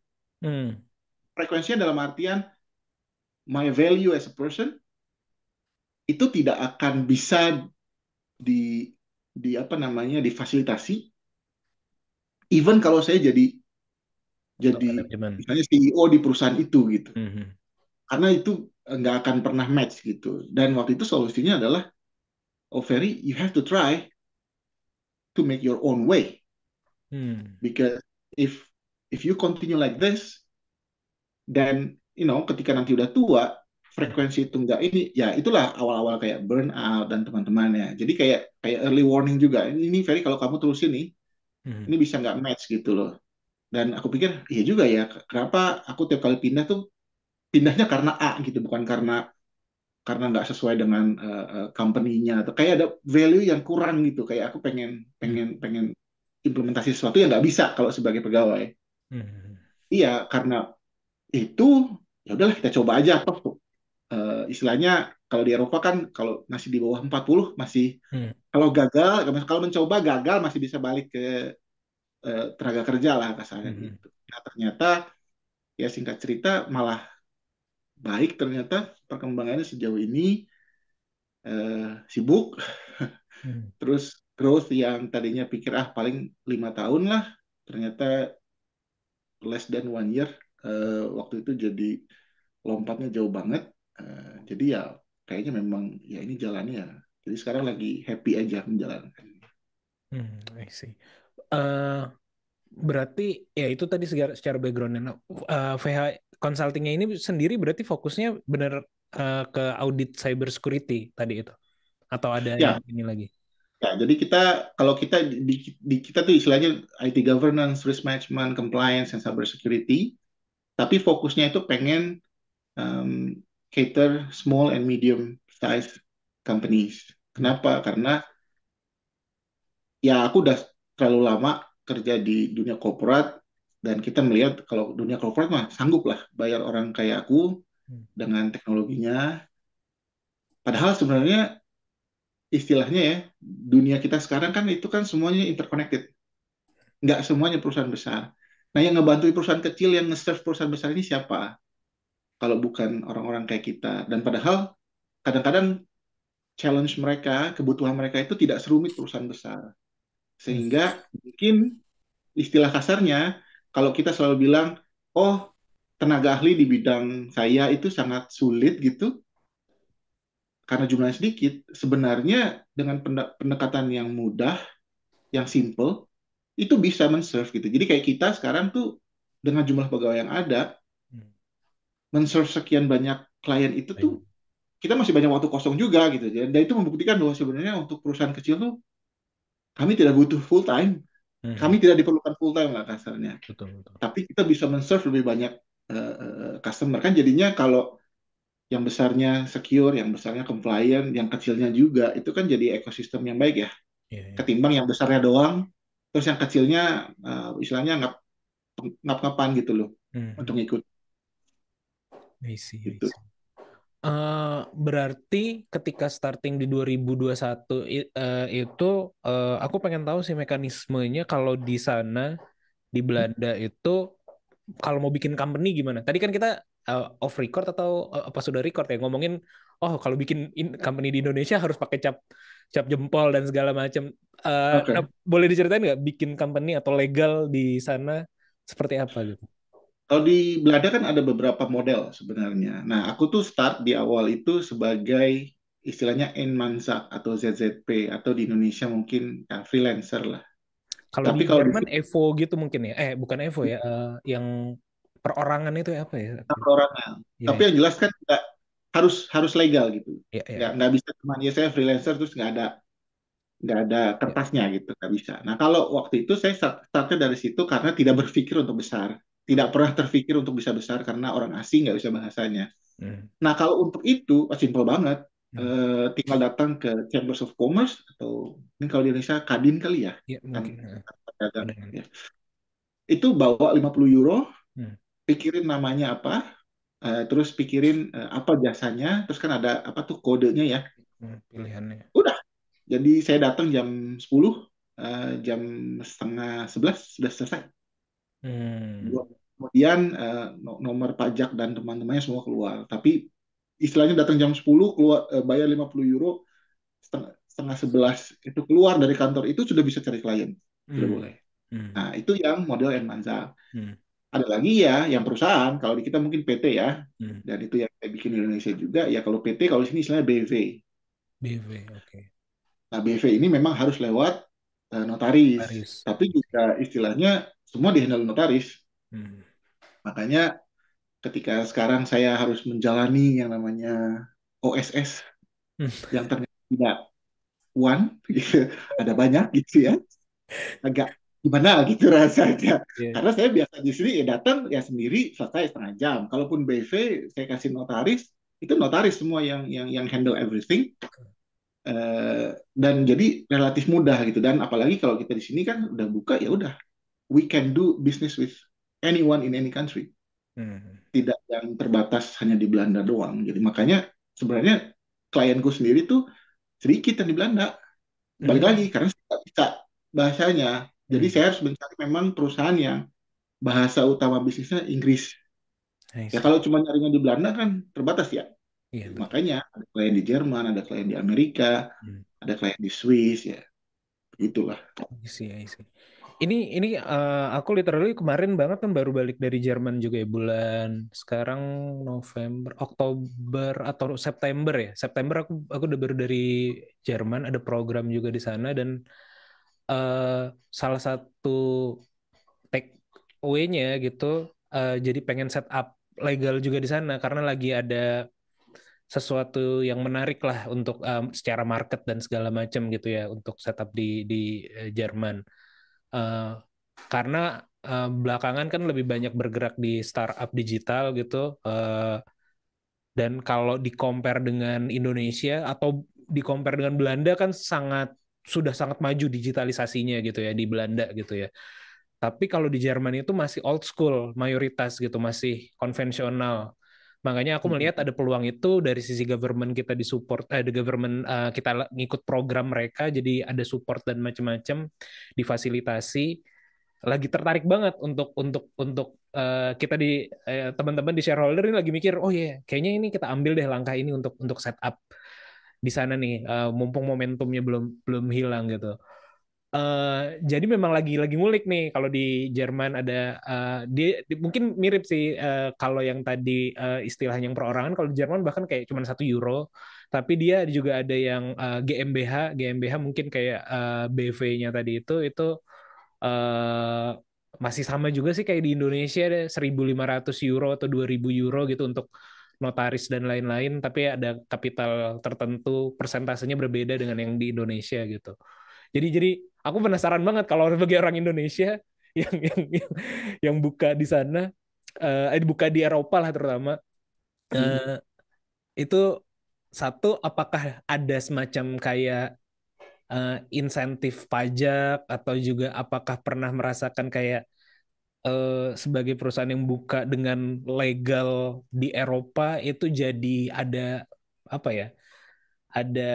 Frekuensinya dalam artian my value as a person itu tidak akan bisa difasilitasi even kalau saya jadi misalnya CEO di perusahaan itu gitu. Karena itu nggak akan pernah match gitu. Dan waktu itu solusinya adalah Ferry, you have to try to make your own way. Because if you continue like this, then ketika nanti udah tua, frekuensi itu nggak ini, ya itulah awal-awal kayak burnout dan teman-temannya. Jadi kayak early warning juga. Ini Ferry, kalau kamu terus ini bisa nggak match gitu loh. Dan aku pikir, iya juga ya, kenapa aku tiap kali pindah tuh pindahnya karena A gitu, bukan karena nggak sesuai dengan company-nya, atau kayak ada value yang kurang gitu, kayak aku pengen implementasi sesuatu yang nggak bisa kalau sebagai pegawai. Iya, karena itu ya udahlah kita coba aja toh. Istilahnya kalau di Eropa kan kalau masih di bawah 40 masih kalau mencoba gagal masih bisa balik ke tenaga kerja lah kasarnya gitu. Nah, ternyata ya singkat cerita malah baik, ternyata perkembangannya sejauh ini sibuk. Terus growth yang tadinya pikir paling 5 tahun lah, ternyata less than 1 year. Waktu itu jadi lompatnya jauh banget. Jadi ya kayaknya memang ya ini jalannya ya. Jadi sekarang lagi happy aja menjalankan. I see. Berarti ya itu tadi secara background-nya. VH Consulting-nya ini sendiri berarti fokusnya benar ke audit cyber security tadi itu, atau ada yang ini lagi? Ya, jadi kalau kita kita tuh istilahnya IT governance, risk management, compliance, and cyber security. Tapi fokusnya itu pengen cater small and medium size companies. Kenapa? Karena ya aku udah terlalu lama kerja di dunia korporat dan kita melihat kalau dunia korporat mah sanggup lah bayar orang kayak aku dengan teknologinya. Padahal sebenarnya istilahnya ya dunia kita sekarang kan itu kan semuanya interconnected. Nggak semuanya perusahaan besar. Nah, yang ngebantu perusahaan kecil yang nge-serve perusahaan besar ini siapa? Kalau bukan orang-orang kayak kita. Dan padahal kadang-kadang challenge mereka, kebutuhan mereka itu tidak serumit perusahaan besar. Sehingga mungkin istilah kasarnya, kalau kita selalu bilang, oh tenaga ahli di bidang saya itu sangat sulit gitu, karena jumlahnya sedikit, sebenarnya dengan pendekatan yang mudah, yang simple, itu bisa men-serve gitu. Jadi kayak kita sekarang tuh dengan jumlah pegawai yang ada, men-serve sekian banyak klien itu tuh kita masih banyak waktu kosong juga gitu. Dan itu membuktikan bahwa sebenarnya untuk perusahaan kecil tuh kami tidak butuh full time. Kami tidak diperlukan full time lah kasarnya. Betul, betul. Tapi kita bisa men-serve lebih banyak customer kan jadinya kalau yang besarnya secure, yang besarnya compliant, yang kecilnya juga itu kan jadi ekosistem yang baik ya. Ketimbang yang besarnya doang, terus yang kecilnya istilahnya ngap-ngapan gitu loh untuk ngikut. I see, I Gitu. see. Berarti ketika starting di 2021 itu aku pengen tahu sih mekanismenya kalau di sana di Belanda itu kalau mau bikin company gimana? Tadi kan kita off record atau apa sudah record ya ngomongin kalau bikin company di Indonesia harus pakai cap jempol dan segala macam. Oke. Nah, boleh diceritain nggak bikin company atau legal di sana seperti apa gitu? Kalau di Belanda kan ada beberapa model sebenarnya. Nah, aku tuh start di awal itu sebagai istilahnya Eenmannszaak atau ZZP atau di Indonesia mungkin ya, freelancer lah. Kalau Tapi di kalau di Jerman Evo gitu mungkin ya? Bukan Evo ya, yang perorangan itu apa ya? perorangan. Ya, Tapi yang jelas kan harus legal gitu. ya, ya. Nggak bisa cuma ya saya freelancer terus nggak ada kertasnya gitu, nggak bisa. Nah, kalau waktu itu saya startnya dari situ karena tidak berpikir untuk besar. Tidak pernah terpikir untuk bisa besar karena orang asing nggak bisa bahasanya. Nah, kalau untuk itu, simple banget. Tinggal datang ke Chambers of Commerce atau ini kalau di Indonesia Kadin kali ya. Ya, Kan, mungkin. dagang, ya. Itu bawa 50 euro, pikirin namanya apa, terus pikirin apa jasanya, terus kan ada apa tuh kodenya ya. Pilihannya. Udah. Jadi saya datang jam 10, jam setengah 11 sudah selesai. Kemudian nomor pajak dan teman-temannya semua keluar. Tapi istilahnya datang jam 10, keluar bayar 50 euro, setengah 11 itu keluar dari kantor itu sudah bisa cari klien. Sudah boleh. Nah, itu yang model Eenmannszaak. Ada lagi ya yang perusahaan, kalau di kita mungkin PT ya. Dan itu yang saya bikin di Indonesia juga. Ya kalau PT, kalau di sini istilahnya BV. BV, oke. Nah, BV ini memang harus lewat notaris. Tapi juga istilahnya semua dihandle notaris. Makanya ketika sekarang saya harus menjalani yang namanya OSS yang ternyata tidak one, gitu. Ada banyak gitu ya. Agak gimana gitu rasanya. Karena saya biasa di sini ya datang ya sendiri selesai setengah jam. Kalaupun BV saya kasih notaris, itu notaris semua yang handle everything. Dan jadi relatif mudah gitu. Dan apalagi kalau kita di sini kan udah buka ya udah, we can do business with anyone in any country. Tidak yang terbatas hanya di Belanda doang. Jadi makanya sebenarnya klienku sendiri tuh sedikit yang di Belanda. Balik lagi karena saya nggak bisa bahasanya. Jadi saya harus mencari memang perusahaan yang bahasa utama bisnisnya Inggris. Ya kalau cuma nyarinya di Belanda kan terbatas ya. Makanya ada klien di Jerman, ada klien di Amerika, ada klien di Swiss ya. Begitulah. I see. Ini aku literally kemarin banget kan baru balik dari Jerman juga ya, bulan sekarang November, Oktober atau September ya. September aku udah baru dari Jerman, ada program juga di sana dan salah satu take away-nya gitu jadi pengen set up legal juga di sana karena lagi ada sesuatu yang menarik lah untuk secara market dan segala macam gitu ya untuk setup di Jerman. Karena belakangan kan lebih banyak bergerak di startup digital gitu. Dan kalau di compare dengan Indonesia atau di compare dengan Belanda kan sangat sudah sangat maju digitalisasinya gitu ya di Belanda gitu ya. Tapi kalau di Jerman itu masih old school mayoritas gitu, masih konvensional. Makanya aku melihat ada peluang itu dari sisi government kita disupport, the government kita ngikut program mereka, jadi ada support dan macam-macam difasilitasi. Lagi tertarik banget untuk kita di teman-teman di shareholder ini lagi mikir, oh iya, kayaknya ini kita ambil deh langkah ini untuk setup di sana nih, mumpung momentumnya belum belum hilang gitu. Jadi memang lagi ngulik nih kalau di Jerman ada mungkin mirip sih kalau yang tadi istilah yang perorangan, kalau di Jerman bahkan kayak cuma 1 euro, tapi dia juga ada yang GmbH mungkin kayak BV-nya tadi itu eh, masih sama juga sih kayak di Indonesia deh, 1.500 euro atau 2.000 euro gitu untuk notaris dan lain-lain, tapi ada kapital tertentu, persentasenya berbeda dengan yang di Indonesia gitu. Jadi aku penasaran banget kalau sebagai orang Indonesia yang buka di sana, buka di Eropa lah terutama, eh, itu satu, apakah ada semacam kayak insentif pajak, atau juga apakah pernah merasakan kayak sebagai perusahaan yang buka dengan legal di Eropa itu jadi ada apa ya? Ada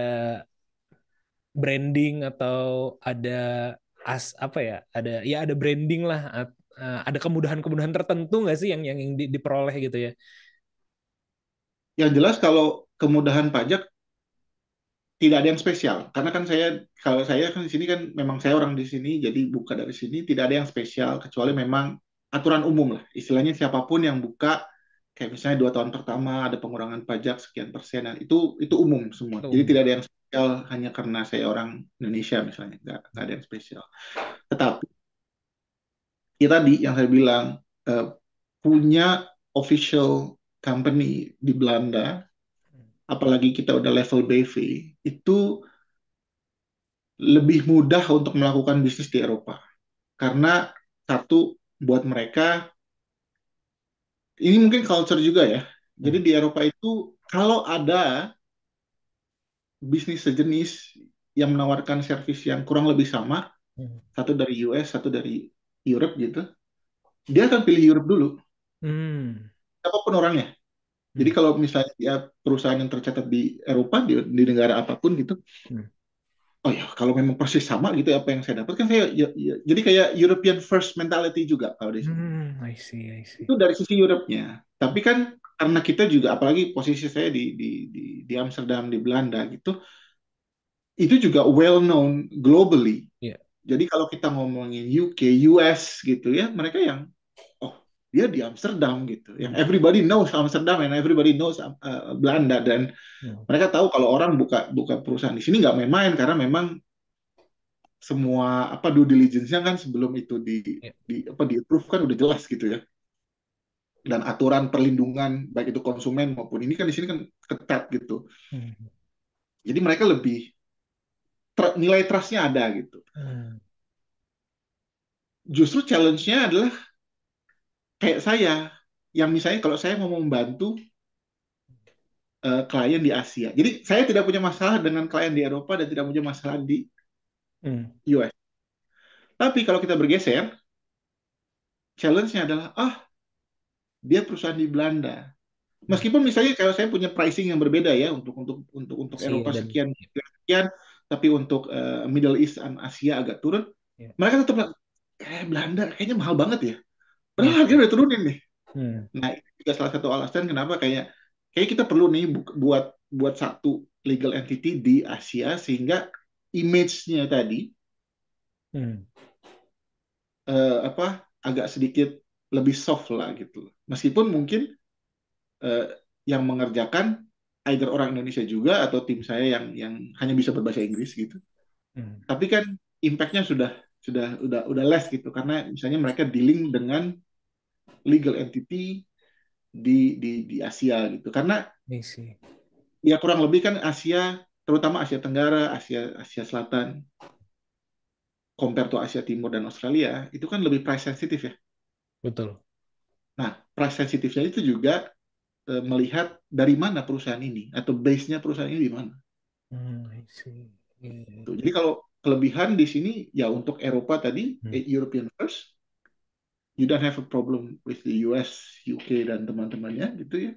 branding atau ada apa ya? Ada branding lah, ada kemudahan-kemudahan tertentu nggak sih yang diperoleh gitu ya? Yang jelas kalau kemudahan pajak tidak ada yang spesial. Karena kan kalau saya kan di sini kan memang saya orang di sini, jadi buka dari sini tidak ada yang spesial kecuali memang aturan umum lah. Istilahnya siapapun yang buka, kayak misalnya 2 tahun pertama ada pengurangan pajak sekian persen, nah, itu umum semua. Jadi tidak ada yang spesial hanya karena saya orang Indonesia misalnya, nggak ada yang spesial. Tetapi ya tadi yang saya bilang, punya official company di Belanda, apalagi kita udah level BV, itu lebih mudah untuk melakukan bisnis di Eropa. Karena satu, buat mereka, ini mungkin culture juga ya. Jadi di Eropa itu, kalau ada bisnis sejenis yang menawarkan servis yang kurang lebih sama, satu dari US, satu dari Europe gitu, dia akan pilih Europe dulu. Siapapun orangnya. Jadi kalau misalnya ya, perusahaan yang tercatat di Eropa, di negara apapun gitu, oh ya, kalau memang persis sama gitu apa yang saya dapat kan jadi kayak European first mentality juga kalau di sini. I see. Itu dari sisi Europe-nya. Tapi kan karena kita juga, apalagi posisi saya di Amsterdam, di Belanda gitu, itu juga well known globally. Yeah. Jadi kalau kita ngomongin UK, US gitu ya, mereka yang dia di Amsterdam gitu. Yang everybody knows Amsterdam and everybody knows Belanda, dan mereka tahu kalau orang buka perusahaan di sini nggak main-main, karena memang semua due diligence-nya kan sebelum itu di approve kan udah jelas gitu ya. Dan aturan perlindungan baik itu konsumen maupun ini kan di sini kan ketat gitu. Jadi mereka lebih nilai trust-nya ada gitu. Justru challenge-nya adalah kayak saya, yang misalnya kalau saya mau membantu klien di Asia. Jadi saya tidak punya masalah dengan klien di Eropa dan tidak punya masalah di US. Tapi kalau kita bergeser, challenge-nya adalah dia perusahaan di Belanda. Meskipun misalnya kalau saya punya pricing yang berbeda ya untuk Eropa sekian, tapi untuk Middle East dan Asia agak turun, mereka tetap Belanda kayaknya mahal banget ya. Padahal harganya udah turunin nih. Nah, itu juga salah satu alasan kenapa kayak kita perlu nih buat satu legal entity di Asia, sehingga image-nya tadi agak sedikit lebih soft lah gitu. Meskipun mungkin yang mengerjakan either orang Indonesia juga atau tim saya yang hanya bisa berbahasa Inggris gitu. Tapi kan impact-nya udah less gitu, karena misalnya mereka dealing dengan legal entity di Asia gitu. Karena ya kurang lebih kan Asia, terutama Asia Tenggara, Asia Selatan, compare to Asia Timur dan Australia, itu kan lebih price sensitive ya. Betul. Nah, price sensitive-nya itu juga melihat dari mana perusahaan ini atau base-nya perusahaan ini di mana. Jadi kelebihan di sini ya untuk Eropa tadi, European first, you don't have a problem with the US, UK dan teman-temannya gitu ya,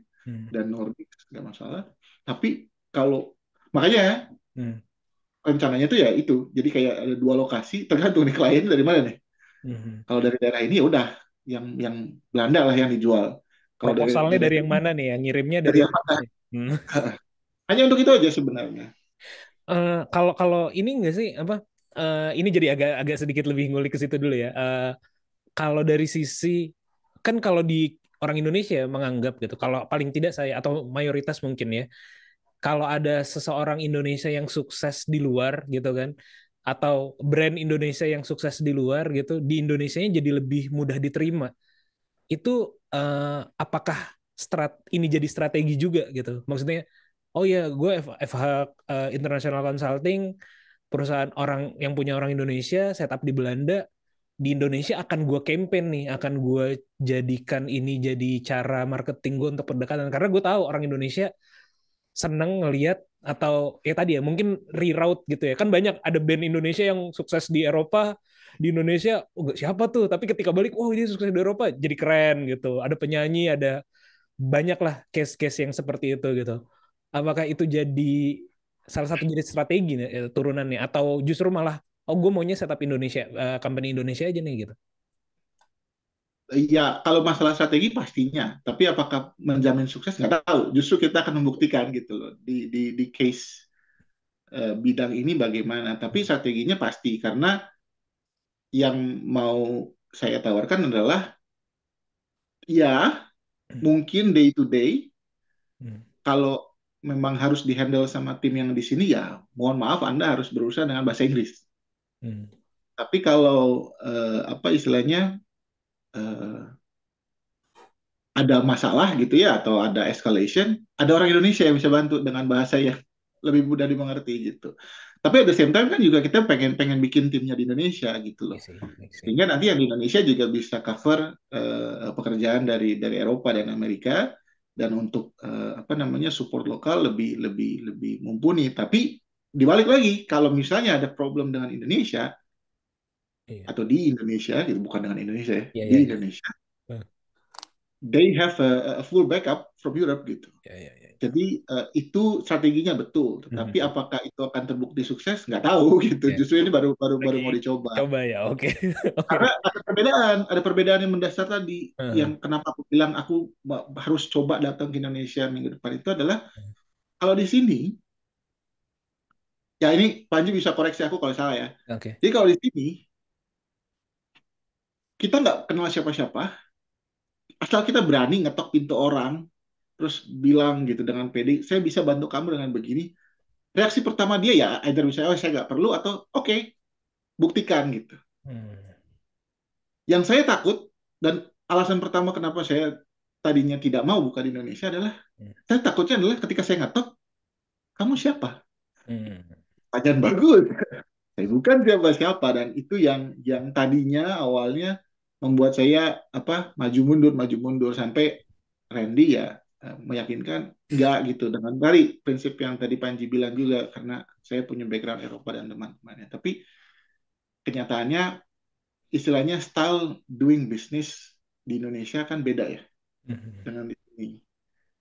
dan Nordic nggak masalah. Tapi kalau makanya rencananya tuh ya itu, jadi kayak ada 2 lokasi, tergantung nih klien dari mana nih. Kalau dari daerah ini ya udah yang Belanda lah yang dijual. Kalau Proposalnya dari dari yang mana nih? Yang ngirimnya dari dari yang mana? Hmm. Hanya untuk itu aja sebenarnya. Kalau ini nggak sih apa? Ini jadi agak sedikit lebih ngulik ke situ dulu ya. Kalau dari sisi kan kalau di orang Indonesia menganggap gitu, kalau paling tidak saya atau mayoritas mungkin ya, kalau ada seseorang Indonesia yang sukses di luar gitu kan, atau brand Indonesia yang sukses di luar gitu, di Indonesianya jadi lebih mudah diterima. Itu apakah ini jadi strategi juga gitu? Maksudnya, oh ya gue FH International Consulting, perusahaan orang yang punya orang Indonesia, setup di Belanda, di Indonesia akan gue campaign nih, akan gue jadikan ini jadi cara marketing gue untuk pendekatan. Karena gue tahu orang Indonesia seneng ngelihat atau ya tadi ya mungkin reroute gitu ya. Kan banyak ada band Indonesia yang sukses di Eropa, di Indonesia oh, siapa tuh? Tapi ketika balik, oh ini sukses di Eropa, jadi keren gitu. Ada penyanyi, ada banyak lah case-case yang seperti itu gitu. Apakah itu jadi salah satu jadi strategi turunannya atau justru malah oh gue maunya setup Indonesia, company Indonesia aja nih gitu. Ya, kalau masalah strategi pastinya, tapi apakah menjamin sukses nggak tahu. Justru kita akan membuktikan gitu loh di case bidang ini bagaimana. Tapi strateginya pasti karena yang mau saya tawarkan adalah ya mungkin day to day kalau memang harus dihandle sama tim yang di sini ya mohon maaf Anda harus berusaha dengan bahasa Inggris. Tapi kalau apa istilahnya ada masalah gitu ya atau ada escalation, ada orang Indonesia yang bisa bantu dengan bahasa yang lebih mudah dimengerti gitu. Tapi at the same time kan juga kita pengen pengen bikin timnya di Indonesia gitu loh. Sehingga nanti yang di Indonesia juga bisa cover pekerjaan dari Eropa dan Amerika dan untuk apa namanya support lokal lebih mumpuni. Tapi dibalik lagi kalau misalnya ada problem dengan Indonesia atau di Indonesia gitu bukan dengan Indonesia ya, di Indonesia they have a full backup from Europe gitu. Jadi itu strateginya betul, tetapi apakah itu akan terbukti sukses nggak tahu gitu. Justru ini baru mau dicoba. Coba ya, oke. Karena ada perbedaan yang mendasar tadi yang kenapa aku bilang aku harus coba datang ke Indonesia minggu depan itu adalah kalau di sini ya ini Panji bisa koreksi aku kalau salah ya. Jadi kalau di sini kita nggak kenal siapa-siapa, asal kita berani ngetok pintu orang terus bilang gitu dengan pede, saya bisa bantu kamu dengan begini. Reaksi pertama dia ya, either bisa, oh saya nggak perlu, atau oke, buktikan gitu. Yang saya takut, dan alasan pertama kenapa saya tadinya tidak mau buka di Indonesia adalah, saya takutnya adalah ketika saya ngetok, kamu siapa? Pertanyaan bagus. Saya bukan siapa-siapa, dan itu yang tadinya awalnya membuat saya maju mundur sampai Randy ya meyakinkan enggak gitu dengan dari prinsip yang tadi Panji bilang juga karena saya punya background Eropa dan teman-temannya. Tapi kenyataannya istilahnya style doing business di Indonesia kan beda ya dengan di sini.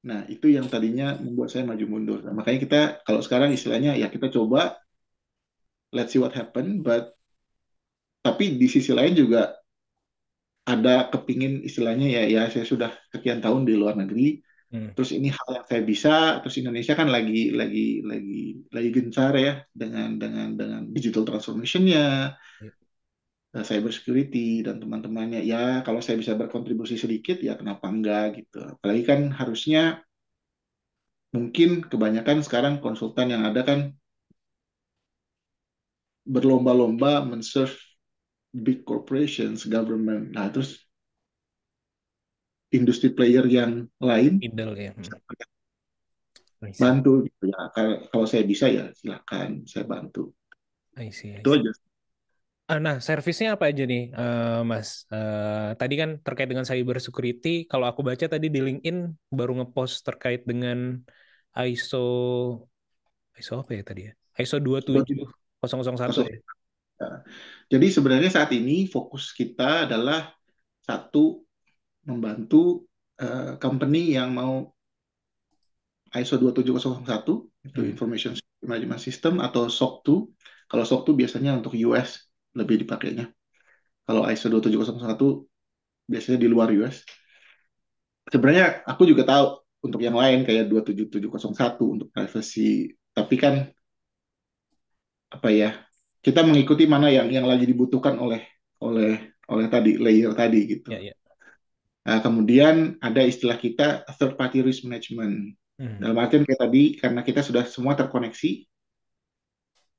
Nah, itu yang tadinya membuat saya maju mundur. Nah, makanya kita kalau sekarang istilahnya ya kita coba let's see what happen, tapi di sisi lain juga ada kepingin istilahnya ya saya sudah sekian tahun di luar negeri, terus ini hal yang saya bisa, terus Indonesia kan lagi gencar ya dengan digital transformation-nya, cyber security dan teman-temannya. Ya kalau saya bisa berkontribusi sedikit ya kenapa enggak gitu. Apalagi kan harusnya mungkin kebanyakan sekarang konsultan yang ada kan berlomba-lomba men-serve big corporations, government. Nah, terus industri player yang lain bantu gitu ya. Kalau saya bisa ya silakan saya bantu. Itu aja. Nah, servisnya apa aja nih, Mas? Tadi kan terkait dengan cyber security. Kalau aku baca tadi di LinkedIn baru ngepost terkait dengan ISO apa ya tadi ya? ISO 27 001 ya. Nah, jadi sebenarnya saat ini fokus kita adalah satu, membantu company yang mau ISO 27001, itu Information Management System, atau SOC 2. Kalau SOC 2 biasanya untuk US lebih dipakainya. Kalau ISO 27001 biasanya di luar US. Sebenarnya aku juga tahu untuk yang lain kayak 27701 untuk privacy, tapi kan apa ya, kita mengikuti mana yang lagi dibutuhkan oleh tadi layer tadi gitu. Ya, ya. Nah, kemudian ada istilah kita third party risk management. Dalam artian kayak tadi, karena kita sudah semua terkoneksi,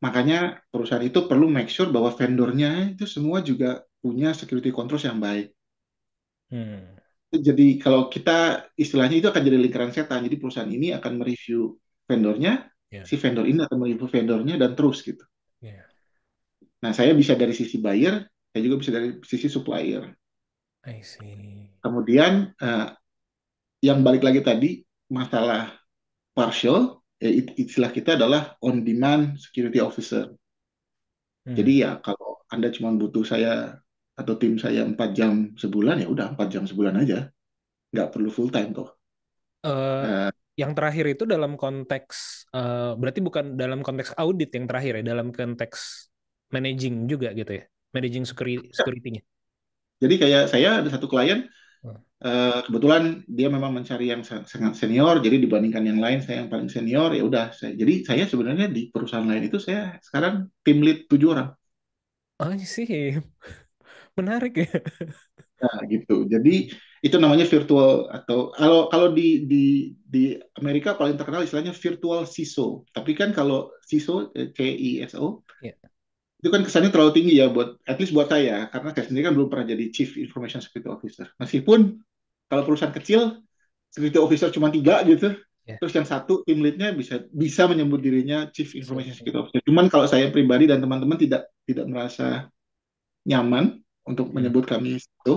makanya perusahaan itu perlu make sure bahwa vendornya itu semua juga punya security controls yang baik. Jadi kalau kita istilahnya itu akan jadi lingkaran setan. Jadi perusahaan ini akan mereview vendornya, si vendor ini akan mereview vendornya, dan terus gitu. Nah, saya bisa dari sisi buyer, saya juga bisa dari sisi supplier. I see. Kemudian yang balik lagi tadi, masalah partial, istilah kita adalah on-demand security officer. Jadi ya kalau Anda cuma butuh saya atau tim saya 4 jam sebulan, ya udah 4 jam sebulan aja. Nggak perlu full time toh. Yang terakhir itu dalam konteks, berarti bukan dalam konteks audit yang terakhir ya, dalam konteks managing juga gitu ya, managing security-nya. Jadi kayak saya ada satu klien, kebetulan dia memang mencari yang sangat senior, jadi dibandingkan yang lain saya yang paling senior, ya udah. Jadi saya sebenarnya di perusahaan lain itu saya sekarang tim lead 7 orang. Oh sih, menarik ya. Nah, gitu. Jadi itu namanya virtual, atau kalau di Amerika paling terkenal istilahnya virtual CISO. Tapi kan kalau CISO, CISO, itu kan kesannya terlalu tinggi ya at least buat saya, karena saya sendiri kan belum pernah jadi Chief Information Security Officer. Meskipun kalau perusahaan kecil security officer cuma 3 gitu, terus yang satu tim leadnya bisa menyebut dirinya Chief Information Security Officer. Cuman kalau saya pribadi dan teman-teman tidak merasa nyaman untuk menyebut kami itu,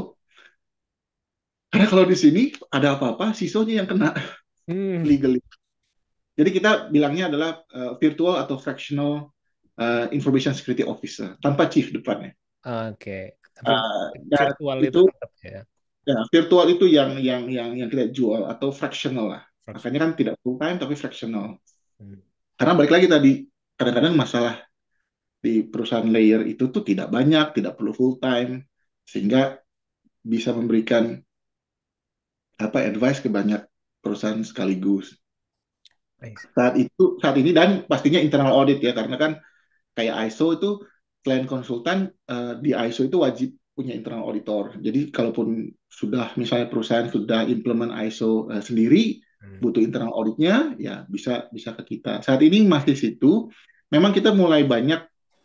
karena kalau di sini ada apa-apa, CISO-nya yang kena legally. Jadi kita bilangnya adalah virtual atau fractional Information Security Officer tanpa chief depannya. Oke. Virtual itu tetap ya. Ya, virtual itu yang kita jual, atau fractional lah. Makanya kan tidak full time tapi fractional. Karena balik lagi tadi, kadang-kadang masalah di perusahaan layer itu tuh tidak banyak, tidak perlu full time, sehingga bisa memberikan advice ke banyak perusahaan sekaligus. Saat ini, dan pastinya internal audit ya, karena kan kayak ISO itu selain konsultan, di ISO itu wajib punya internal auditor. Jadi kalaupun sudah misalnya perusahaan sudah implement ISO sendiri, butuh internal auditnya, ya bisa ke kita. Saat ini masih situ. Memang kita mulai banyak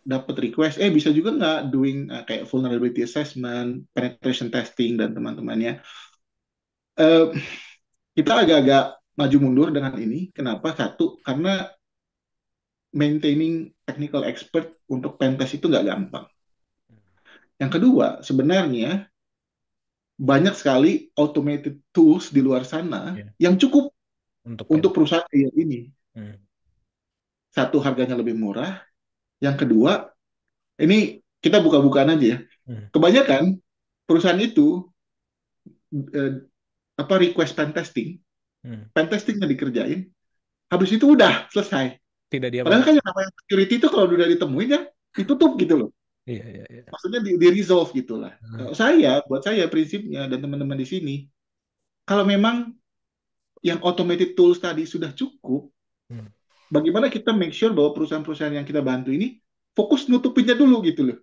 dapat request, bisa juga nggak doing kayak vulnerability assessment, penetration testing, dan teman-temannya. Kita agak-agak maju mundur dengan ini. Kenapa? Satu, karena maintaining technical expert untuk pentest itu nggak gampang. Yang kedua, sebenarnya banyak sekali automated tools di luar sana yang cukup untuk perusahaan ini. Satu, harganya lebih murah. Yang kedua, ini kita buka-bukaan aja ya. Kebanyakan perusahaan itu request pentesting, pentestingnya dikerjain, habis itu udah selesai. Padahal kan yang namanya security itu kalau udah ditemuin ya ditutup gitu loh. Iya. Maksudnya di resolve gitulah. Buat saya prinsipnya dan teman-teman di sini, kalau memang yang automated tools tadi sudah cukup, bagaimana kita make sure bahwa perusahaan-perusahaan yang kita bantu ini fokus nutupinnya dulu gitu loh.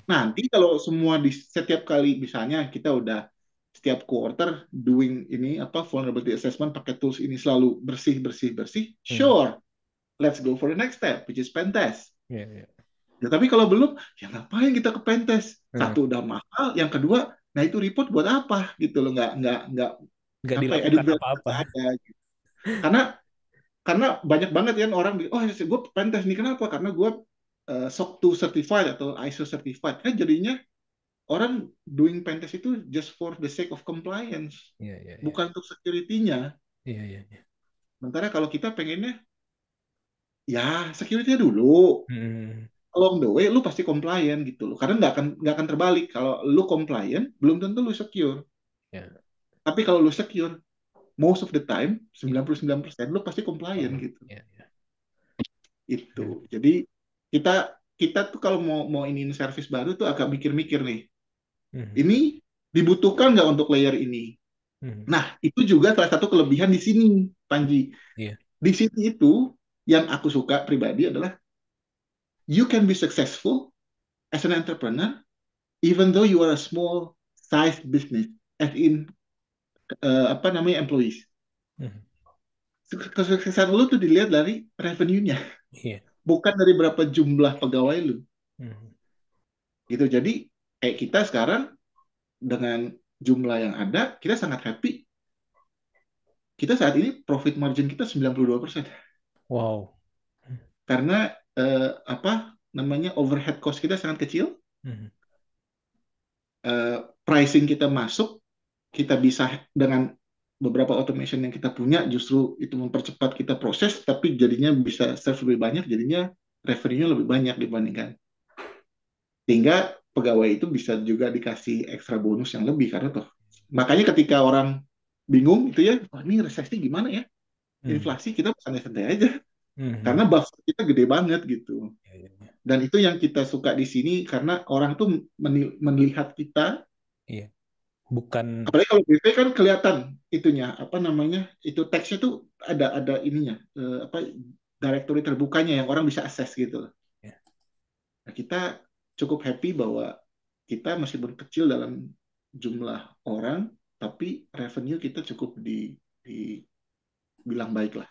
Nanti kalau semua di setiap kali, misalnya kita udah setiap quarter doing ini vulnerability assessment pakai tools ini selalu bersih, sure, let's go for the next step, which is pen test. Ya, tapi kalau belum, ya ngapain kita ke pen test? Satu, udah mahal, yang kedua, nah itu report buat apa gitu loh, nggak dilakukan apa-apa. Gitu. Karena banyak banget kan orang bilang, gue pen test nih, kenapa? Karena gue SOC 2 certified atau ISO certified. Kan jadinya orang doing pen test itu just for the sake of compliance, bukan untuk security-nya. Sementara kalau kita pengennya, ya security-nya dulu. along the way lu pasti compliant gitu loh. Karena nggak akan terbalik. Kalau lu compliant, belum tentu lu secure. Ya. Tapi kalau lu secure, most of the time, 99% lu pasti compliant gitu. Ya, ya. Itu. Jadi kita kita tuh kalau mau iniin service baru tuh agak mikir-mikir nih. Ini dibutuhkan nggak untuk layer ini? Nah, itu juga salah satu kelebihan di sini, Panji. Iya. Di sini itu yang aku suka pribadi adalah you can be successful as an entrepreneur even though you are a small size business, as in employees. Kesuksesan lu tuh dilihat dari revenue-nya, Iya. bukan dari berapa jumlah pegawai lu. Gitu. Jadi kayak kita sekarang dengan jumlah yang ada, kita sangat happy. Kita saat ini profit margin kita 92%. Wow. Karena overhead cost kita sangat kecil. Pricing kita masuk, kita bisa dengan beberapa automation yang kita punya justru itu mempercepat kita proses, tapi jadinya bisa serve lebih banyak, jadinya revenue-nya lebih banyak dibandingkan. Sehingga pegawai itu bisa juga dikasih ekstra bonus yang lebih karena toh. Makanya ketika orang bingung itu ya, oh, ini resesi gimana ya? Inflasi kita santai-santai aja. Karena buffer kita gede banget gitu. Dan itu yang kita suka di sini karena orang tuh melihat kita. Iya. Bukan. Apalagi kalau BP kan kelihatan itunya itu teksnya tuh ada ininya directory terbukanya yang orang bisa akses gitu. Yeah. Nah, kita cukup happy bahwa kita meskipun kecil dalam jumlah orang tapi revenue kita cukup dibilang baik lah.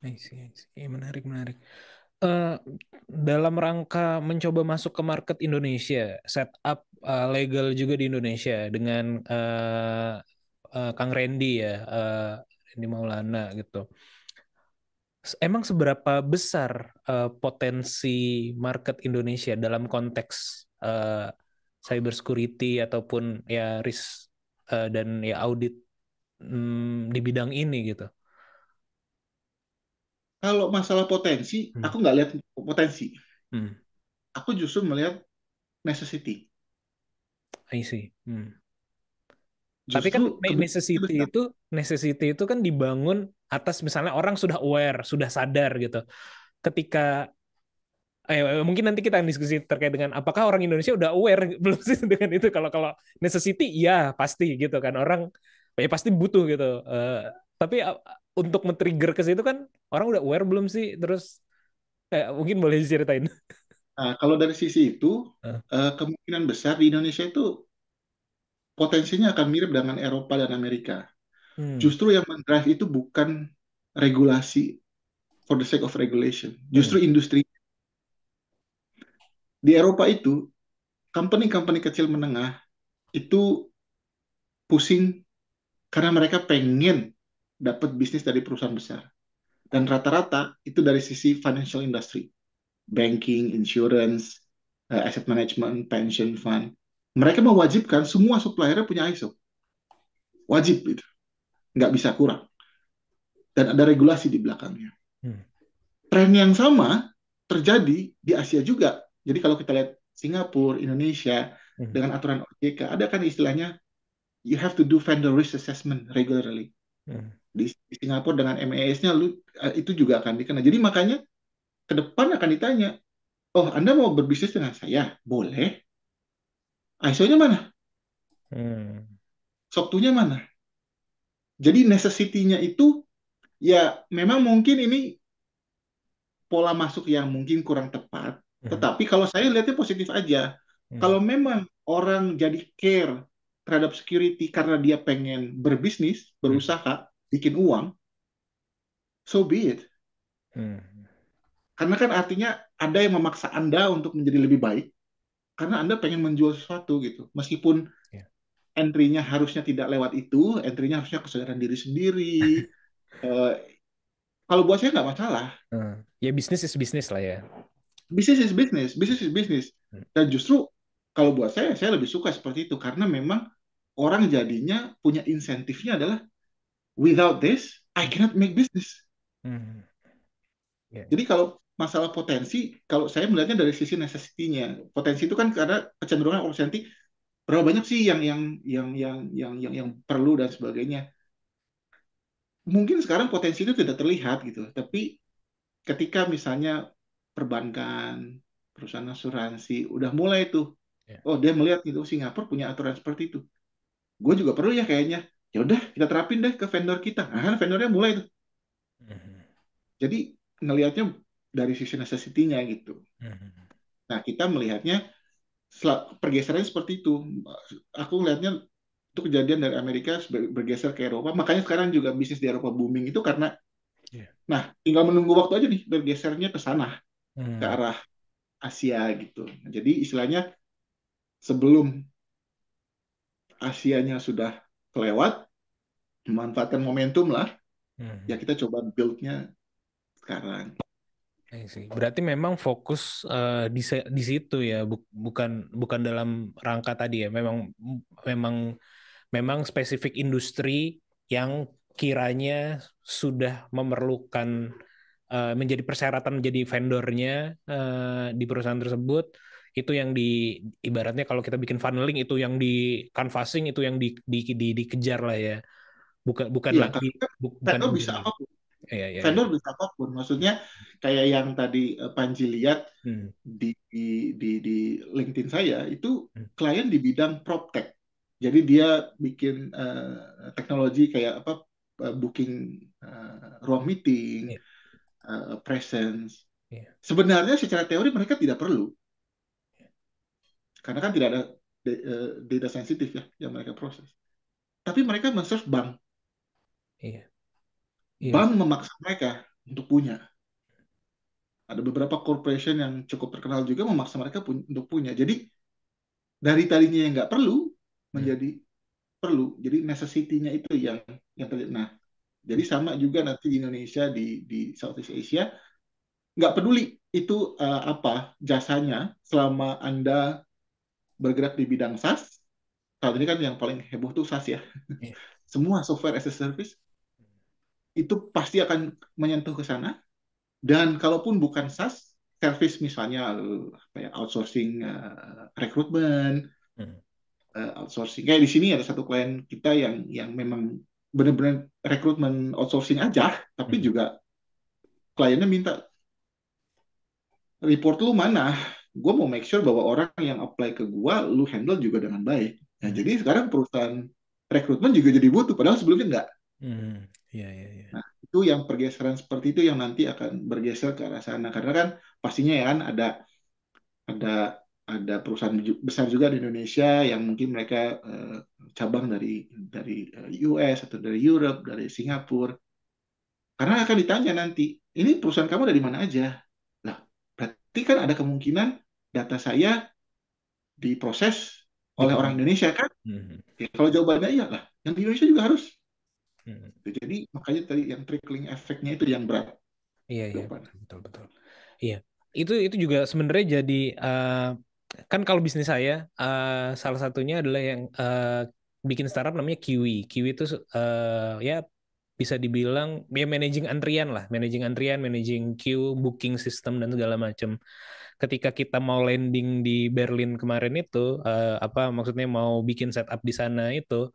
I see. Menarik. Dalam rangka mencoba masuk ke market Indonesia, setup legal juga di Indonesia dengan Kang Randy ya, Randy Maulana gitu. Emang seberapa besar potensi market Indonesia dalam konteks cyber security ataupun ya risk dan ya audit di bidang ini gitu? Kalau masalah potensi, aku nggak lihat potensi. Aku justru melihat necessity. I see. Justru, tapi kan necessity itu kan dibangun atas misalnya orang sudah aware, sudah sadar gitu. Ketika mungkin nanti kita diskusi terkait dengan apakah orang Indonesia udah aware belum sih dengan itu. Kalau necessity ya pasti gitu kan, orang ya pasti butuh gitu. Tapi untuk men-trigger ke situ kan orang udah aware belum sih? Terus mungkin boleh diceritain. Nah, kalau dari sisi itu kemungkinan besar di Indonesia itu potensinya akan mirip dengan Eropa dan Amerika. Justru yang mendrive itu bukan regulasi for the sake of regulation, justru industri. Di Eropa itu company kecil menengah itu pusing karena mereka pengen dapat bisnis dari perusahaan besar. Dan rata-rata itu dari sisi financial industry. Banking, insurance, asset management, pension fund. Mereka mewajibkan semua supplier punya ISO. Wajib itu. Nggak bisa kurang. Dan ada regulasi di belakangnya. Tren yang sama terjadi di Asia juga. Jadi kalau kita lihat Singapura, Indonesia, dengan aturan OJK, ada kan istilahnya you have to do vendor risk assessment regularly. Di Singapura dengan MAS-nya itu juga akan dikenal. Jadi makanya ke depan akan ditanya, oh Anda mau berbisnis dengan saya? Boleh. ISO-nya mana? SOC 2-nya mana? Jadi necessity-nya itu ya memang mungkin ini pola masuk yang mungkin kurang tepat. Tetapi kalau saya lihatnya positif aja. Kalau memang orang jadi care terhadap security karena dia pengen berbisnis, berusaha, bikin uang, so be it. Karena kan artinya ada yang memaksa Anda untuk menjadi lebih baik, karena Anda pengen menjual sesuatu gitu. Meskipun entry-nya harusnya tidak lewat itu, entry-nya harusnya kesadaran diri sendiri. Kalau buat saya nggak masalah. Ya bisnis is bisnis lah ya. Bisnis is bisnis. Dan justru kalau buat saya lebih suka seperti itu karena memang orang jadinya punya insentifnya adalah without this I cannot make business. Jadi kalau masalah potensi, kalau saya melihatnya dari sisi necessity-nya. Potensi itu kan karena kecenderungan opportunity, berapa banyak sih yang perlu dan sebagainya. Mungkin sekarang potensi itu tidak terlihat gitu, tapi ketika misalnya perbankan, perusahaan asuransi udah mulai tuh, Ya. oh dia melihat gitu Singapura punya aturan seperti itu, gue juga perlu ya kayaknya. Ya udah kita terapin deh ke vendor kita. Nah, kan vendornya mulai tuh. Mhm. Jadi ngelihatnya dari sisi necessity-nya gitu. Mhm. Nah, kita melihatnya pergeserannya seperti itu. Aku melihatnya itu kejadian dari Amerika bergeser ke Eropa. Makanya sekarang juga bisnis di Eropa booming itu karena, Iya. nah, tinggal menunggu waktu aja nih bergesernya ke sana, ke Hmm. arah Asia gitu. Jadi istilahnya sebelum Asianya sudah kelewat, memanfaatkan momentum lah, Hmm. ya kita coba build-nya sekarang. I see. Berarti memang fokus di situ ya, bukan dalam rangka tadi ya. Memang memang spesifik industri yang kiranya sudah memerlukan menjadi persyaratan menjadi vendornya di perusahaan tersebut, itu yang ibaratnya kalau kita bikin funneling itu yang di canvassing, itu yang dikejar lah ya. Bukan Iya, lagi tapi kan bukan vendor bisa engineer. apapun. Iya, iya, iya. Vendor bisa apapun. Maksudnya kayak yang tadi Panji lihat Hmm. di LinkedIn saya, itu Hmm. klien di bidang PropTech. Jadi dia bikin teknologi kayak apa, booking ruang meeting, Iya, presence. iya. Sebenarnya secara teori mereka tidak perlu, karena kan tidak ada data sensitif ya yang mereka proses. Tapi mereka men-serve bank. Iya, iya. Bank memaksa mereka untuk punya. Ada beberapa corporation yang cukup terkenal juga memaksa mereka untuk punya. Jadi dari tadinya yang nggak perlu Hmm. menjadi perlu. Jadi necessity-nya itu yang terjadi. Nah, jadi sama juga nanti di Indonesia, di Southeast Asia, nggak peduli itu apa jasanya selama Anda bergerak di bidang SaaS. Saat ini kan yang paling heboh tuh SaaS ya. Iya. Semua software as a service itu pasti akan menyentuh ke sana. Dan kalaupun bukan SaaS, service misalnya apa ya, outsourcing rekrutmen, Hmm. outsourcing. Kayak di sini ada satu klien kita yang memang benar-benar rekrutmen outsourcing aja, tapi Hmm. juga kliennya minta report lu mana. Gue mau make sure bahwa orang yang apply ke gue, lu handle juga dengan baik. Nah, Hmm. jadi sekarang perusahaan rekrutmen juga jadi butuh, padahal sebelumnya enggak. Hmm. Iya, iya, iya. Nah, itu yang pergeseran seperti itu yang nanti akan bergeser ke arah sana. Karena kan pastinya ya kan ada ada perusahaan besar juga di Indonesia yang mungkin mereka cabang dari US atau dari Europe, dari Singapura. Karena akan ditanya nanti, ini perusahaan kamu dari mana aja? Lah, berarti kan ada kemungkinan data saya diproses oleh Gitu. orang Indonesia kan? Hmm. Ya, kalau jawabannya iya lah, yang di Indonesia juga harus. Hmm. Jadi makanya tadi yang trickling efeknya itu yang berat Iya, ke iya, depan. betul, betul. Iya, itu juga sebenarnya jadi kan kalau bisnis saya salah satunya adalah yang bikin startup namanya Kiwi. Kiwi itu ya bisa dibilang ya managing antrian lah, managing antrian, managing queue, booking system dan segala macam. Ketika kita mau landing di Berlin kemarin itu apa maksudnya mau bikin setup di sana itu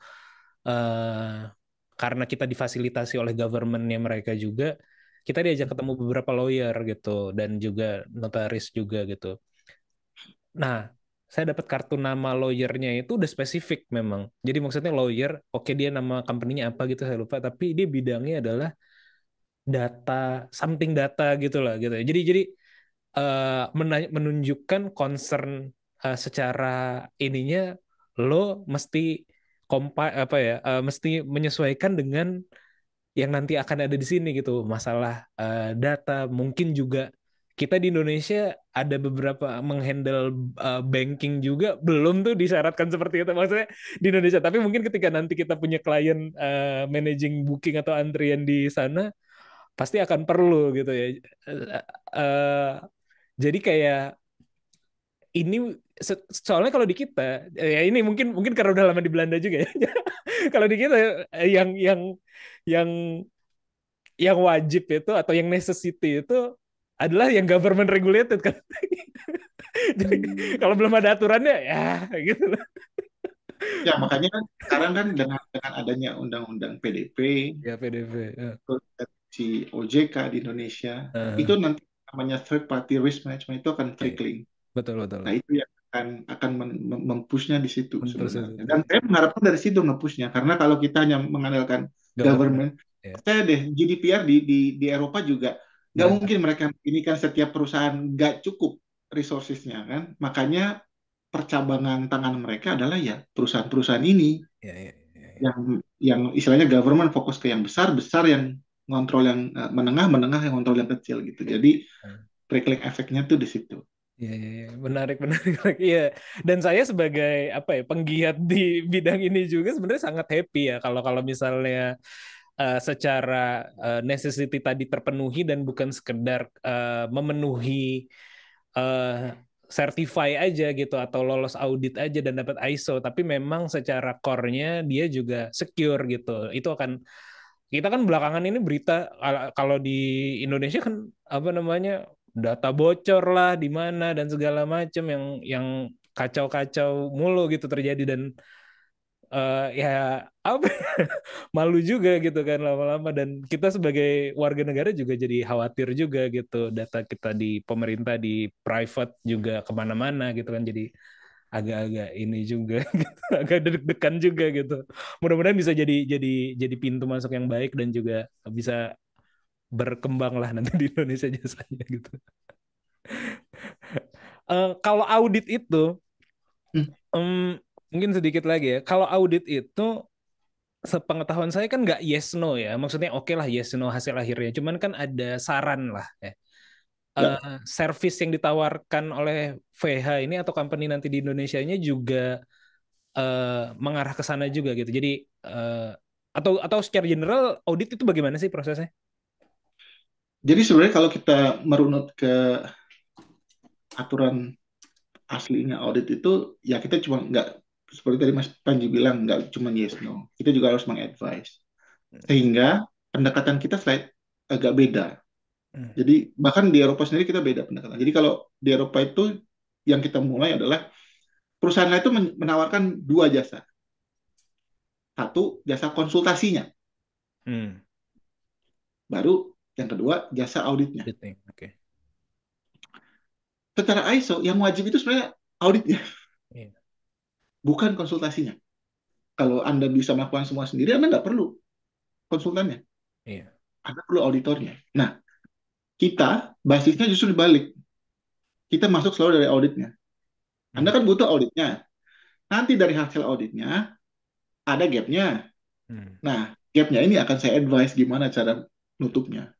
eh, karena kita difasilitasi oleh government-nya mereka juga, kita diajak ketemu beberapa lawyer gitu dan juga notaris juga gitu. Nah, saya dapat kartu nama lawyernya itu udah spesifik memang. Jadi maksudnya lawyer, oke dia nama company-nya apa gitu saya lupa, tapi dia bidangnya adalah data, something data gitu lah gitu. Jadi menunjukkan concern secara ininya lo mesti apa ya, mesti menyesuaikan dengan yang nanti akan ada di sini gitu. Masalah data mungkin juga kita di Indonesia ada beberapa menghandle banking juga belum tuh disyaratkan seperti itu maksudnya di Indonesia. Tapi mungkin ketika nanti kita punya klien managing booking atau antrian di sana pasti akan perlu gitu ya. Eh, jadi kayak ini soalnya kalau di kita ya ini mungkin mungkin karena udah lama di Belanda juga ya. Kalau di kita yang yang yang wajib itu atau yang necessity itu adalah yang government regulated kan. Jadi kalau belum ada aturannya ya gitu lah. Ya, makanya kan sekarang kan dengan adanya undang-undang PDP, Ya PDV. terus si OJK di Indonesia, itu nanti namanya third party risk management itu akan trickling. Betul. Nah, itu yang akan mempushnya di situ Mempush sebenarnya. itu. Dan saya mengharapkan dari situ ngepushnya, karena kalau kita hanya mengandalkan government, saya deh GDPR di Eropa juga nggak mungkin mereka ini kan setiap perusahaan nggak cukup resourcesnya kan, makanya percabangan tangan mereka adalah ya perusahaan-perusahaan ini yang istilahnya government fokus ke yang besar yang ngontrol yang menengah yang ngontrol yang kecil gitu. Jadi trickling efeknya tuh di situ. Iya, menarik. Iya. Dan saya sebagai penggiat di bidang ini juga sebenarnya sangat happy ya kalau misalnya secara necessity tadi terpenuhi dan bukan sekedar memenuhi certify aja gitu atau lolos audit aja dan dapat ISO, tapi memang secara core-nya dia juga secure gitu. Itu akan kita kan belakangan ini berita kalau di Indonesia kan data bocor lah di mana dan segala macam yang kacau-kacau mulu gitu terjadi dan ya malu juga gitu kan lama-lama dan kita sebagai warga negara juga jadi khawatir juga gitu data kita di pemerintah di private juga kemana-mana gitu kan jadi agak-agak ini juga gitu agak deg-degan juga gitu mudah-mudahan bisa jadi pintu masuk yang baik dan juga bisa berkembang lah nanti di Indonesia jasanya gitu. Kalau audit itu mungkin sedikit lagi ya. Kalau audit itu sepengetahuan saya kan nggak yes no ya. Maksudnya oke lah yes no hasil akhirnya. Cuman kan ada saran lah ya. Service yang ditawarkan oleh VH ini atau company nanti di Indonesia-nya juga mengarah ke sana juga gitu. Jadi atau secara general audit itu bagaimana sih prosesnya? Jadi sebenarnya kalau kita merunut ke aturan aslinya audit itu ya kita cuma nggak seperti tadi Mas Panji bilang nggak cuma yes no, kita juga harus mengadvise sehingga pendekatan kita agak beda. Jadi bahkan di Eropa sendiri kita beda pendekatan. Jadi kalau di Eropa itu yang kita mulai adalah perusahaan lain itu menawarkan dua jasa. Satu jasa konsultasinya, baru yang kedua jasa auditnya. Okay. Secara ISO yang wajib itu sebenarnya auditnya, bukan konsultasinya. Kalau Anda bisa melakukan semua sendiri, Anda nggak perlu konsultannya. Anda perlu auditornya. Nah, kita basisnya justru dibalik. Kita masuk selalu dari auditnya. Anda kan butuh auditnya. Nanti dari hasil auditnya, ada gap-nya. Nah, gap-nya ini akan saya advise gimana cara nutupnya.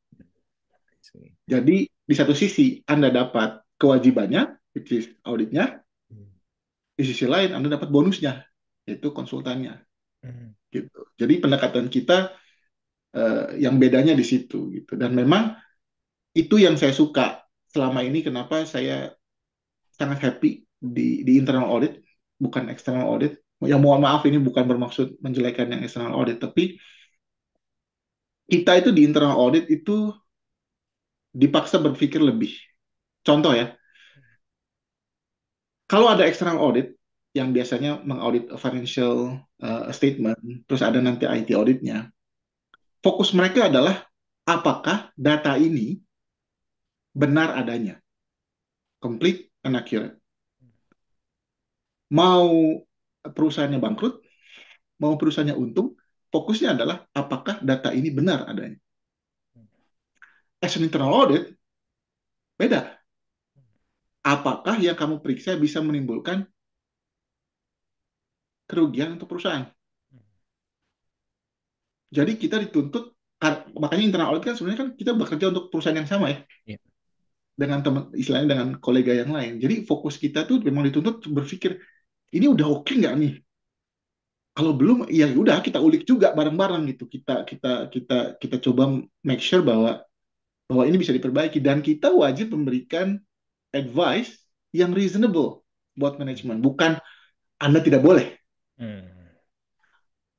Jadi, di satu sisi, Anda dapat kewajibannya, which is auditnya. Di sisi lain, Anda dapat bonusnya, yaitu konsultannya. Gitu. Jadi, pendekatan kita yang bedanya di situ. Gitu. Dan memang, itu yang saya suka selama ini, kenapa saya sangat happy di internal audit, bukan external audit. Ya mohon maaf ini bukan bermaksud menjelekan yang external audit, tapi kita itu di internal audit itu dipaksa berpikir lebih. Contoh ya, kalau ada external audit yang biasanya mengaudit financial statement, terus ada nanti IT auditnya, fokus mereka adalah apakah data ini benar adanya, complete and accurate. Mau perusahaannya bangkrut, mau perusahaannya untung, fokusnya adalah apakah data ini benar adanya. As an internal audit, beda. Apakah yang kamu periksa bisa menimbulkan kerugian untuk perusahaan? Jadi kita dituntut, makanya internal audit kan sebenarnya kan kita bekerja untuk perusahaan yang sama ya. Dengan teman, istilahnya dengan kolega yang lain. Jadi fokus kita tuh memang dituntut berpikir, ini udah oke nggak nih? Kalau belum, ya udah kita ulik juga bareng-bareng gitu. Kita coba make sure bahwa ini bisa diperbaiki dan kita wajib memberikan advice yang reasonable buat manajemen. Bukan Anda tidak boleh.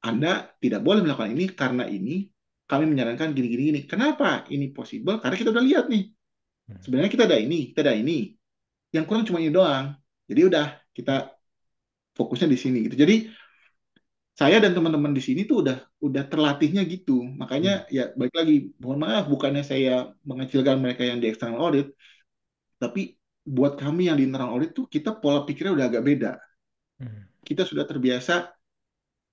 Anda tidak boleh melakukan ini karena ini kami menyarankan gini. Kenapa ini possible? Karena kita udah lihat nih Sebenarnya kita ada ini. Yang kurang cuma ini doang. Jadi udah kita fokusnya di sini gitu. Jadi saya dan teman-teman di sini tuh udah terlatihnya gitu. Makanya ya balik lagi, mohon maaf bukannya saya mengecilkan mereka yang di external audit, tapi buat kami yang di internal audit tuh kita pola pikirnya udah agak beda. Kita sudah terbiasa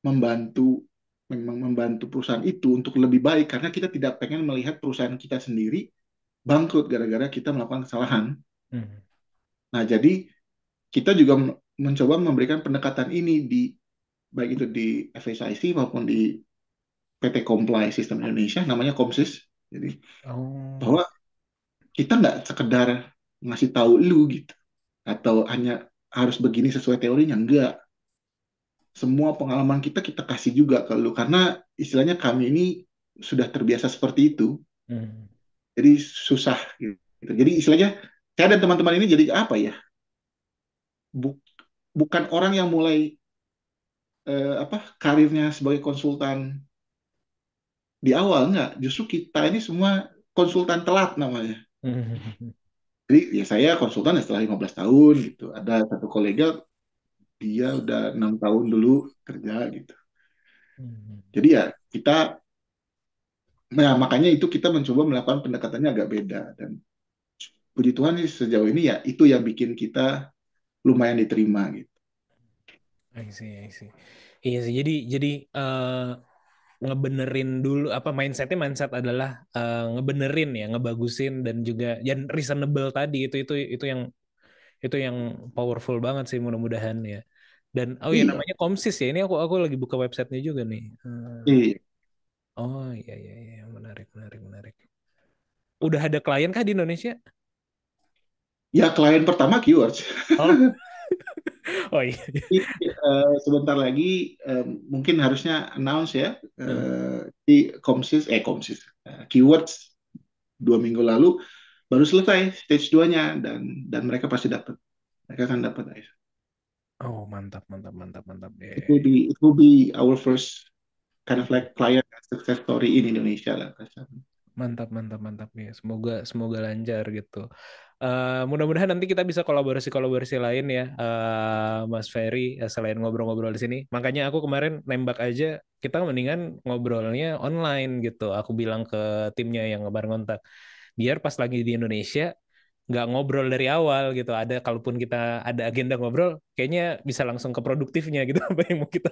membantu memang membantu perusahaan itu untuk lebih baik karena kita tidak pengen melihat perusahaan kita sendiri bangkrut gara-gara kita melakukan kesalahan. Nah, jadi kita juga mencoba memberikan pendekatan ini di baik itu di FSIC maupun di PT Comply Sistem Indonesia, namanya Komsis. Jadi bahwa kita nggak sekedar ngasih tahu lu gitu atau hanya harus begini sesuai teorinya, enggak. Semua pengalaman kita kita kasih juga ke lu karena istilahnya kami ini sudah terbiasa seperti itu. Jadi susah gitu. Jadi istilahnya saya dan teman-teman ini jadi apa ya? Bukan orang yang mulai karirnya sebagai konsultan di awal, enggak. Justru kita ini semua konsultan telat namanya. Jadi ya saya konsultan setelah 15 tahun gitu. Ada satu kolega dia udah 6 tahun dulu kerja gitu. Jadi ya kita, nah makanya itu kita mencoba melakukan pendekatannya agak beda dan puji Tuhan sih sejauh ini ya itu yang bikin kita lumayan diterima gitu. I see. Iya sih. Jadi ngebenerin dulu apa mindset adalah ngebenerin ya, ngebagusin dan juga yang reasonable tadi itu yang powerful banget sih mudah-mudahan ya. Dan ya Iya. namanya Komsis ya. Ini aku lagi buka websitenya juga nih. Iya. Oh iya menarik. Udah ada klien kah di Indonesia? Ya klien pertama Keywords. Oh. Oh iya. Jadi, sebentar lagi mungkin harusnya announce ya di Komsis Keywords 2 minggu lalu baru selesai stage 2-nya dan mereka pasti dapat. Mereka akan dapat. Oh mantap. It will be our first kind of like client success story in Indonesia lah. Mantap ya. Semoga lancar gitu. Mudah-mudahan nanti kita bisa kolaborasi lain ya, Mas Ferry, selain ngobrol-ngobrol di sini. Makanya aku kemarin nembak aja, kita mendingan ngobrolnya online gitu. Aku bilang ke timnya yang kemarin kontak, biar pas lagi di Indonesia nggak ngobrol dari awal gitu. Kalaupun kita ada agenda ngobrol, kayaknya bisa langsung ke produktifnya gitu apa yang mau kita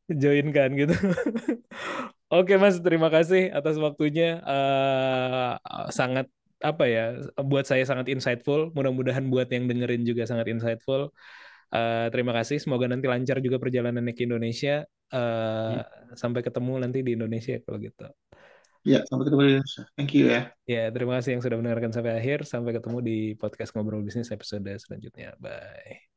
join kan gitu. Oke Mas, terima kasih atas waktunya. Sangat apa ya, buat saya sangat insightful. Mudah-mudahan buat yang dengerin juga sangat insightful. Terima kasih. Semoga nanti lancar juga perjalanannya ke Indonesia. Sampai ketemu nanti di Indonesia kalau gitu. Ya, sampai ketemu di Indonesia. Thank you ya. Ya, terima kasih yang sudah mendengarkan sampai akhir. Sampai ketemu di podcast Ngobrol Bisnis episode selanjutnya. Bye.